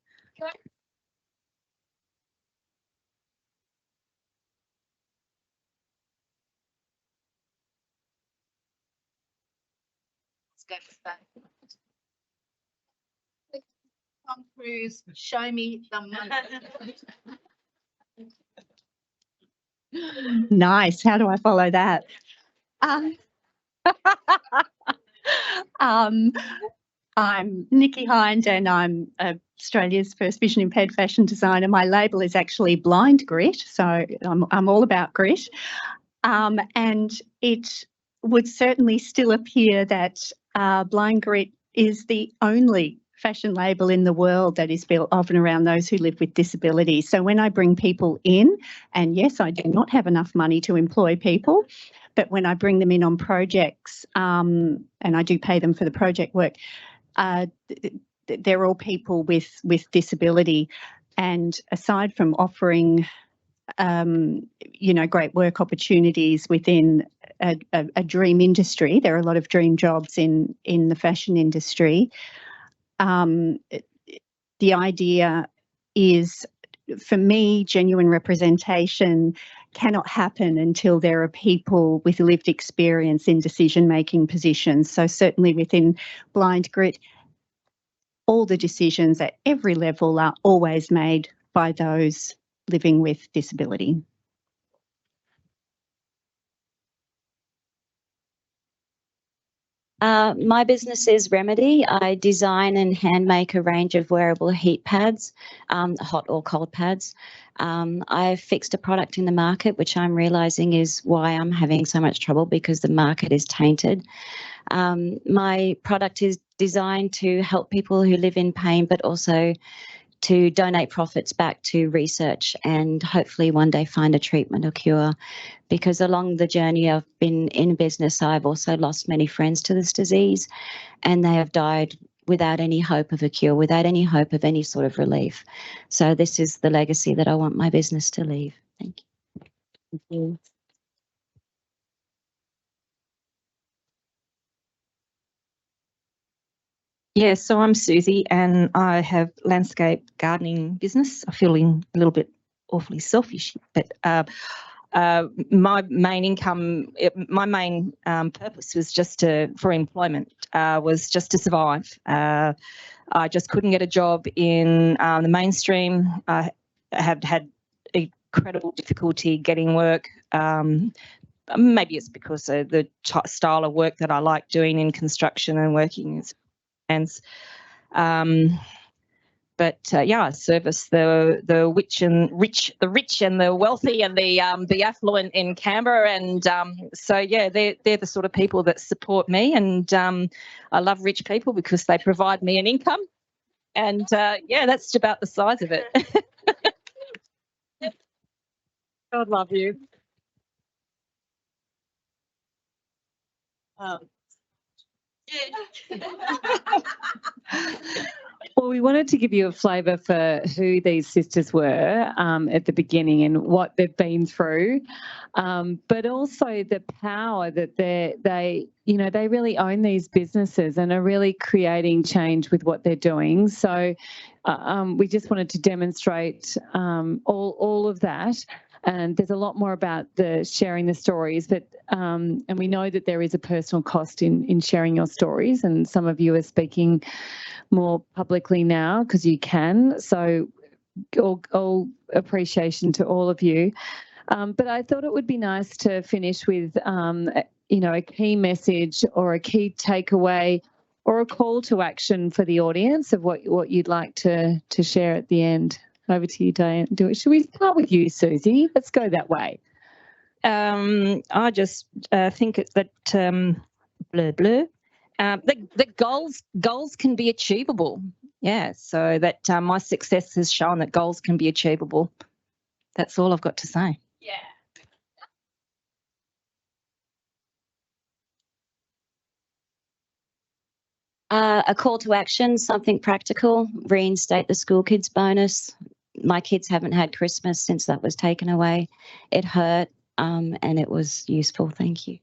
Let's go for that. Tom Cruise, show me the money. Nice. How do I follow that? I'm Nikki Hind, and I'm Australia's first vision impaired fashion designer. My label is actually Blind Grit, so I'm all about grit. And it would certainly still appear that Blind Grit is the only fashion label in the world that is built of and around those who live with disabilities. So when I bring people in, and yes, I do not have enough money to employ people, but when I bring them in on projects, and I do pay them for the project work, they're all people with disability. And aside from offering, great work opportunities within a dream industry, there are a lot of dream jobs in the fashion industry. The idea is, for me, genuine representation cannot happen until there are people with lived experience in decision-making positions. So certainly within Blind Grit, all the decisions at every level are always made by those living with disability. My business is Remedy. I design and hand make a range of wearable heat pads, hot or cold pads. I've fixed a product in the market, which I'm realising is why I'm having so much trouble, because the market is tainted. My product is designed to help people who live in pain, but also to donate profits back to research and hopefully one day find a treatment or cure. Because along the journey I've been in business, I've also lost many friends to this disease, and they have died without any hope of a cure, without any hope of any sort of relief. So this is the legacy that I want my business to leave. Thank you. Thank you. Yeah, so I'm Susie, and I have landscape gardening business. I feel a little bit awfully selfish, but my main income, my main purpose was just for employment, was just to survive. I just couldn't get a job in the mainstream. I have had incredible difficulty getting work. Maybe it's because of the style of work that I like doing in construction and working as hands. But yeah, I service the rich and the wealthy and the affluent in Canberra, and so yeah, they're the sort of people that support me, and I love rich people because they provide me an income, and yeah, that's about the size of it. God love you. Well, we wanted to give you a flavour for who these sisters were at the beginning and what they've been through, but also the power that they really own these businesses and are really creating change with what they're doing. So we just wanted to demonstrate all of that. And there's a lot more about the sharing the stories, but and we know that there is a personal cost in sharing your stories, and some of you are speaking more publicly now because you can. So all appreciation to all of you. But I thought it would be nice to finish with a key message or a key takeaway or a call to action for the audience of what you'd like to share at the end. Over to you, Diane. Should we start with you, Susie? Let's go that way. I just think that the goals can be achievable. Yeah, so that my success has shown that goals can be achievable. That's all I've got to say. A call to action, something practical, reinstate the school kids bonus. My kids haven't had Christmas since that was taken away. It hurt and it was useful. Thank you.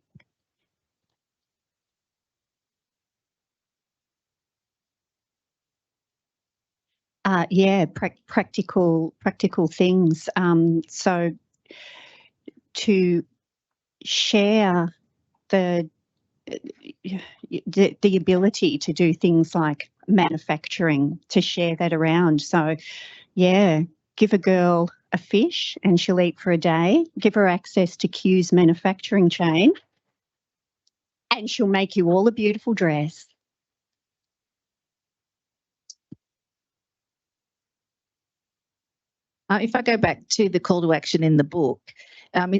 Practical things. So to share the ability to do things like manufacturing, to share that around. So, yeah, give a girl a fish and she'll eat for a day. Give her access to Q's manufacturing chain and she'll make you all a beautiful dress. If I go back to the call to action in the book,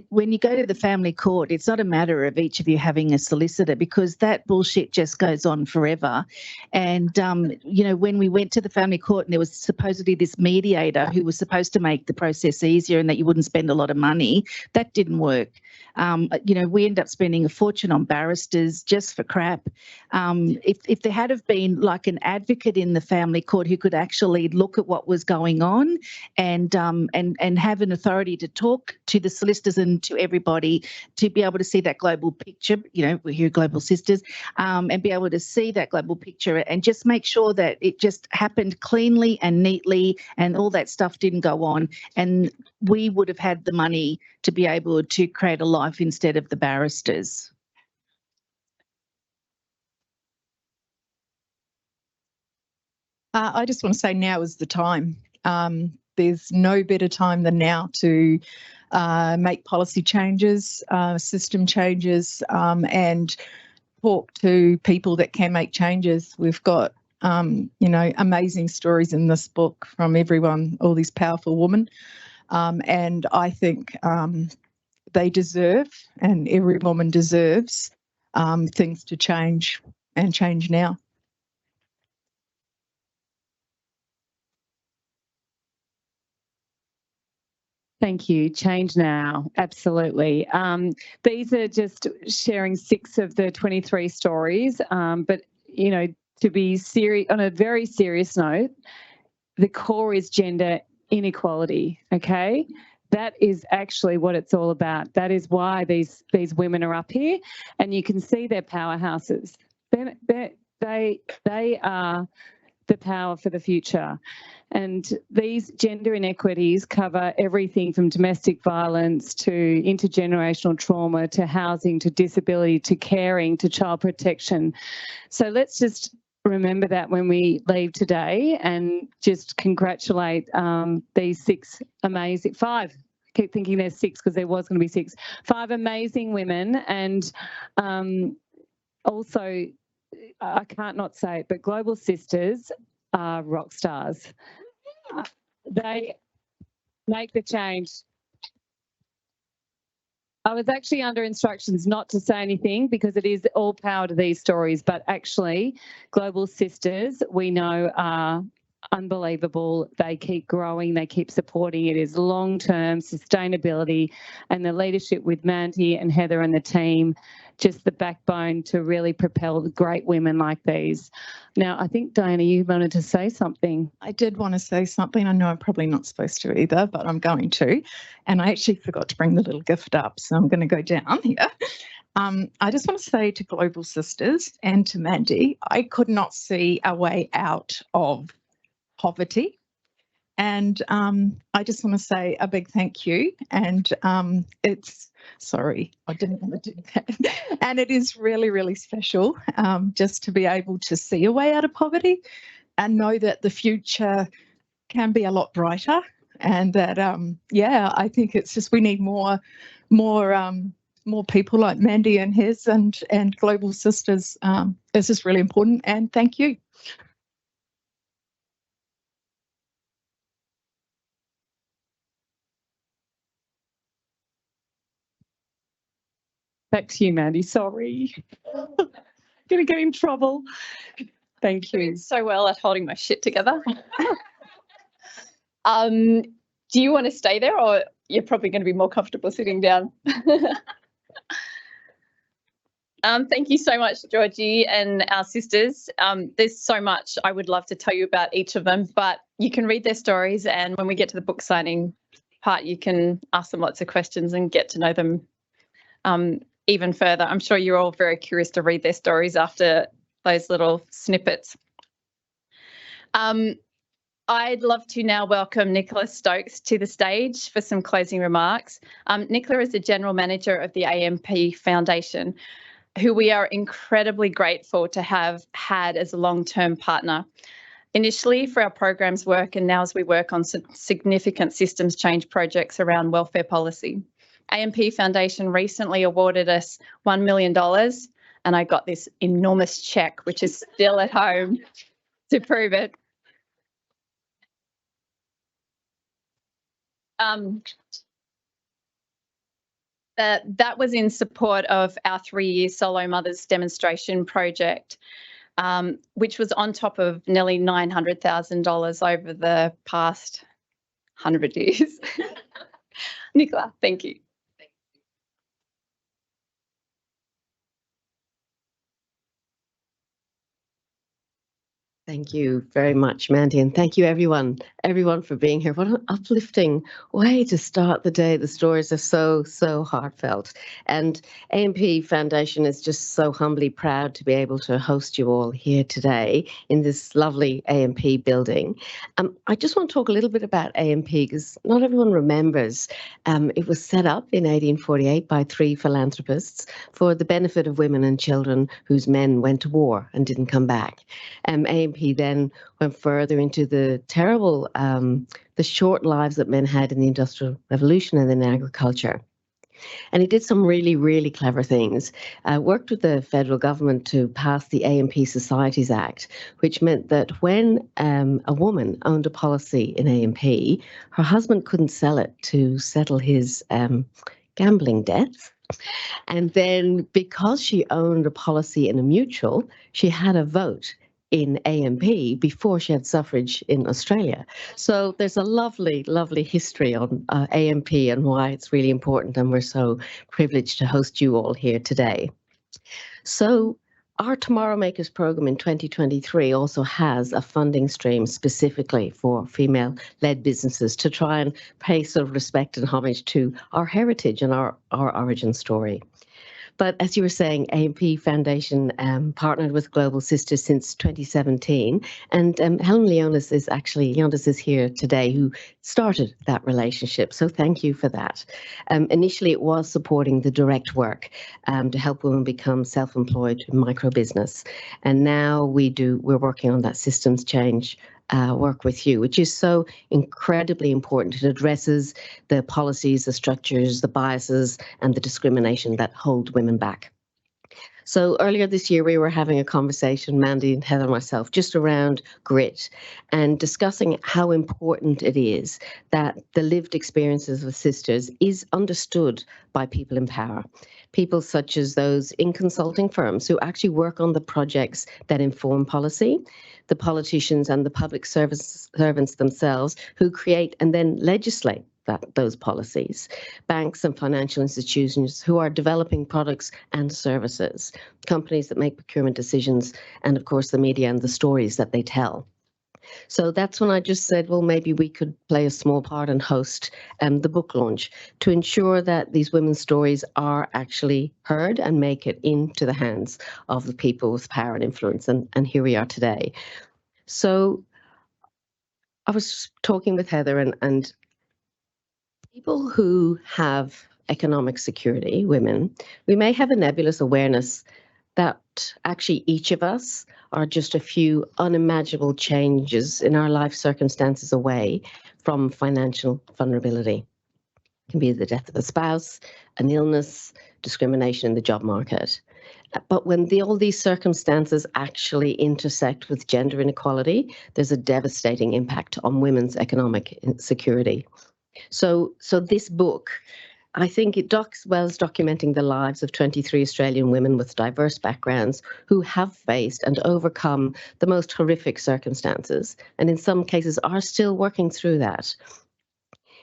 when you go to the family court, it's not a matter of each of you having a solicitor because that bullshit just goes on forever. And, when we went to the family court and there was supposedly this mediator who was supposed to make the process easier and that you wouldn't spend a lot of money, that didn't work. We end up spending a fortune on barristers just for crap. If there had have been like an advocate in the family court who could actually look at what was going on and have an authority to talk to the solicitors and to everybody to be able to see that global picture, we're here Global Sisters, and be able to see that global picture and just make sure that it just happened cleanly and neatly and all that stuff didn't go on. And we would have had the money to be able to create a life instead of the barristers. I just want to say now is the time. There's no better time than now to make policy changes, system changes, and talk to people that can make changes. We've got, amazing stories in this book from everyone, all these powerful women, and I think they deserve, and every woman deserves, things to change and change now. Thank you. Change now. Absolutely. These are just sharing 6 of the 23 stories. But, to be serious, on a very serious note, the core is gender inequality. Okay. That is actually what it's all about. That is why these women are up here, and you can see their powerhouses. They are the power for the future. And these gender inequities cover everything from domestic violence to intergenerational trauma to housing to disability to caring to child protection. So let's just remember that when we leave today and just congratulate these 5. I keep thinking there's 6 because there was going to be 6. 5 amazing women, and also I can't not say it, but Global Sisters are rock stars. They make the change. I was actually under instructions not to say anything because it is all power to these stories, but actually Global Sisters we know are unbelievable. They keep growing, they keep supporting. It is long-term sustainability, and the leadership with Mandy and Heather and the team, just the backbone to really propel great women like these. Now, I think, Diana, you wanted to say something. I did want to say something. I know I'm probably not supposed to either, but I'm going to. And I actually forgot to bring the little gift up, so I'm going to go down here. I just want to say to Global Sisters and to Mandy, I could not see a way out of poverty. And I just want to say a big thank you. And sorry, I didn't want to do that. And it is really, really special just to be able to see a way out of poverty and know that the future can be a lot brighter. And that, I think it's just we need more people like Mandy and his and Global Sisters. It's just really important. And thank you. Back to you, Mandy. Sorry. Gonna get in trouble. Thank you. So well at holding my shit together. Do you want to stay there, or you're probably going to be more comfortable sitting down? Thank you so much, Georgie and our sisters. There's so much I would love to tell you about each of them, but you can read their stories, and when we get to the book signing part, you can ask them lots of questions and get to know them even further. I'm sure you're all very curious to read their stories after those little snippets. I'd love to now welcome Nicola Stokes to the stage for some closing remarks. Nicola is the General Manager of the AMP Foundation, who we are incredibly grateful to have had as a long-term partner. Initially for our program's work, and now as we work on some significant systems change projects around welfare policy. AMP Foundation recently awarded us $1 million, and I got this enormous check, which is still at home to prove it. That was in support of our 3-year Solo Mothers demonstration project, which was on top of nearly $900,000 over the past 100 years. Nicola, thank you. Thank you very much, Mandy, and thank you everyone for being here. What an uplifting way to start the day. The stories are so heartfelt. And AMP Foundation is just so humbly proud to be able to host you all here today in this lovely AMP building. I just want to talk a little bit about AMP because not everyone remembers. It was set up in 1848 by 3 philanthropists for the benefit of women and children whose men went to war and didn't come back. AMP then went further into the terrible, the short lives that men had in the Industrial Revolution and in agriculture. And he did some really, really clever things. Worked with the federal government to pass the AMP Societies Act, which meant that when a woman owned a policy in AMP, her husband couldn't sell it to settle his gambling debts. And then because she owned a policy in a mutual, she had a vote in AMP before she had suffrage in Australia. So there's a lovely, lovely history on AMP and why it's really important, and we're so privileged to host you all here today. So our Tomorrow Makers program in 2023 also has a funding stream specifically for female-led businesses to try and pay sort of respect and homage to our heritage and our origin story. But as you were saying, AMP Foundation partnered with Global Sisters since 2017, and Helen Leonis is here today, who started that relationship. So thank you for that. Initially, it was supporting the direct work to help women become self-employed micro business, and now we're working on that systems change work with you, which is so incredibly important. It addresses the policies, the structures, the biases, and the discrimination that hold women back. So earlier this year, we were having a conversation, Mandy and Heather and myself, just around grit and discussing how important it is that the lived experiences of sisters is understood by people in power. People such as those in consulting firms who actually work on the projects that inform policy, the politicians and the public servants themselves who create and then legislate those policies, banks and financial institutions who are developing products and services, companies that make procurement decisions, and of course the media and the stories that they tell. So that's when I just said, well, maybe we could play a small part and host the book launch to ensure that these women's stories are actually heard and make it into the hands of the people with power and influence. And here we are today. So I was talking with Heather and people who have economic security, women, we may have a nebulous awareness that actually each of us are just a few unimaginable changes in our life circumstances away from financial vulnerability. It can be the death of a spouse, an illness, discrimination in the job market. But when all these circumstances actually intersect with gender inequality, there's a devastating impact on women's economic security. So this book, I think it is documenting the lives of 23 Australian women with diverse backgrounds who have faced and overcome the most horrific circumstances, and in some cases are still working through that.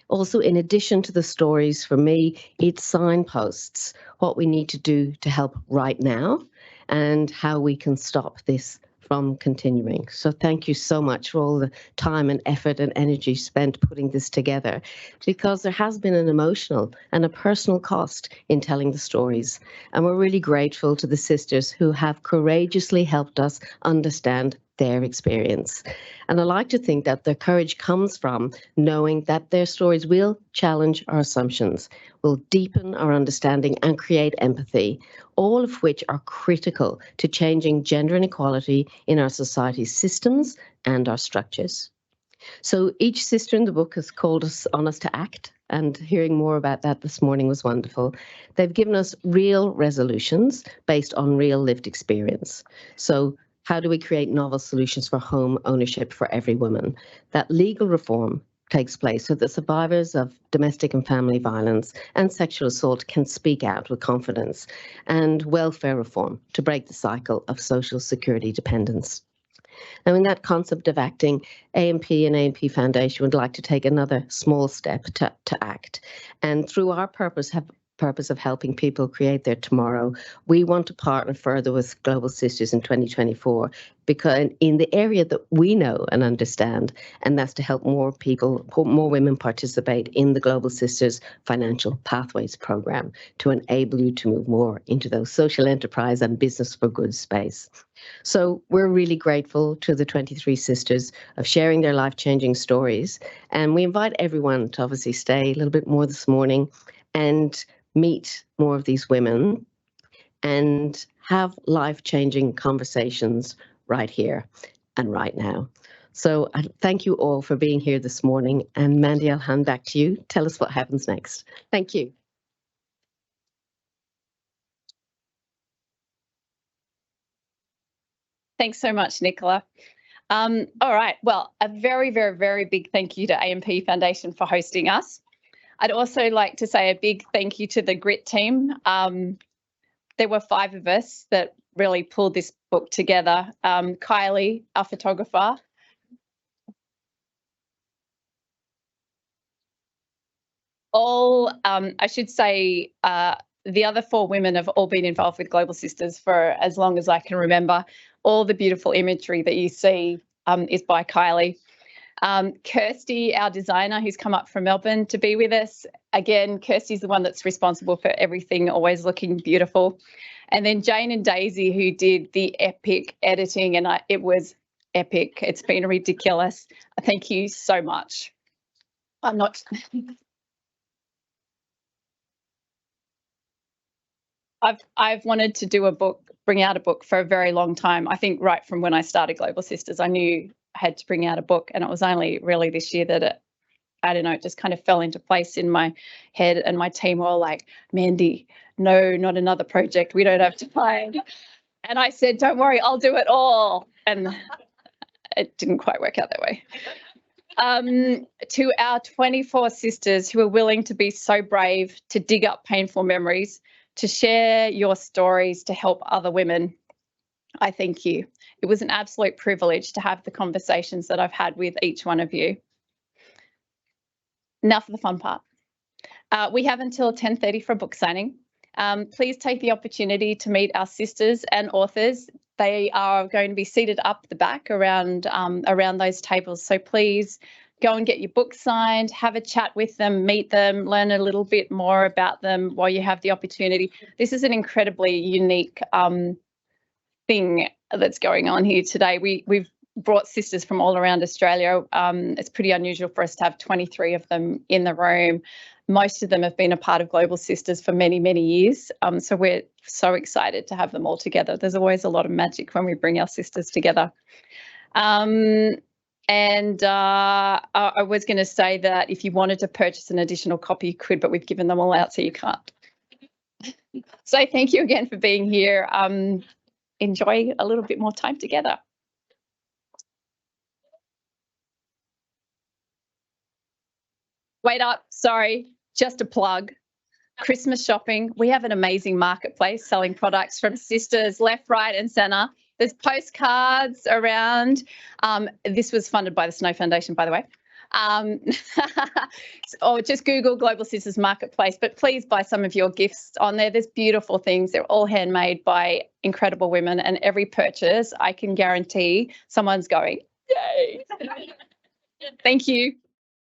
Also, in addition to the stories, for me, it signposts what we need to do to help right now and how we can stop this from continuing. So thank you so much for all the time and effort and energy spent putting this together, because there has been an emotional and a personal cost in telling the stories. And we're really grateful to the sisters who have courageously helped us understand their experience. And I like to think that their courage comes from knowing that their stories will challenge our assumptions, will deepen our understanding and create empathy, all of which are critical to changing gender inequality in our society's systems and our structures. So each sister in the book has called on us to act, and hearing more about that this morning was wonderful. They've given us real resolutions based on real lived experience. So how do we create novel solutions for home ownership for every woman? That legal reform takes place so that survivors of domestic and family violence and sexual assault can speak out with confidence, and welfare reform to break the cycle of social security dependence. Now, in that concept of acting, AMP and AMP Foundation would like to take another small step to act. And through our purpose of helping people create their tomorrow, we want to partner further with Global Sisters in 2024, because in the area that we know and understand, and that's to help more women participate in the Global Sisters Financial Pathways program to enable you to move more into those social enterprise and business for good space. So we're really grateful to the 23 sisters of sharing their life-changing stories, and we invite everyone to obviously stay a little bit more this morning and meet more of these women and have life-changing conversations right here and right now. So I thank you all for being here this morning. And Mandy, I'll hand back to you. Tell us what happens next. Thank you. Thanks so much, Nicola. All right. Well, a very, very, very big thank you to AMP Foundation for hosting us. I'd also like to say a big thank you to the GRIT team. There were 5 of us that really pulled this book together. Kylie, our photographer. I should say, the other 4 women have all been involved with Global Sisters for as long as I can remember. All the beautiful imagery that you see is by Kylie. Kirsty, our designer, who's come up from Melbourne to be with us. Again, Kirsty's the one that's responsible for everything, always looking beautiful. And then Jane and Daisy, who did the epic editing, and it was epic. It's been ridiculous. Thank you so much. I've wanted to do a book, bring out a book for a very long time. I think right from when I started Global Sisters, I knew I had to bring out a book, and it was only really this year that it just kind of fell into place in my head, and my team were all like, Mandy, no, not another project. We don't have time. And I said, don't worry, I'll do it all. And it didn't quite work out that way. To our 24 sisters who are willing to be so brave, to dig up painful memories, to share your stories, to help other women, I thank you. It was an absolute privilege to have the conversations that I've had with each one of you. Now for the fun part. We have until 10:30 for a book signing. Please take the opportunity to meet our sisters and authors. They are going to be seated up the back around those tables. So please go and get your book signed, have a chat with them, meet them, learn a little bit more about them while you have the opportunity. This is an incredibly unique thing that's going on here today. We've brought sisters from all around Australia. It's pretty unusual for us to have 23 of them in the room. Most of them have been a part of Global Sisters for many, many years. So we're so excited to have them all together. There's always a lot of magic when we bring our sisters together. I was going to say that if you wanted to purchase an additional copy, you could, but we've given them all out, so you can't. So thank you again for being here. Enjoy a little bit more time together. Wait up, sorry, just a plug. Christmas shopping. We have an amazing marketplace selling products from sisters left, right and centre. There's postcards around. This was funded by the Snow Foundation, by the way. Or just Google Global Sisters Marketplace, but please buy some of your gifts on there. There's beautiful things. They're all handmade by incredible women, and every purchase, I can guarantee someone's going, yay. Thank you.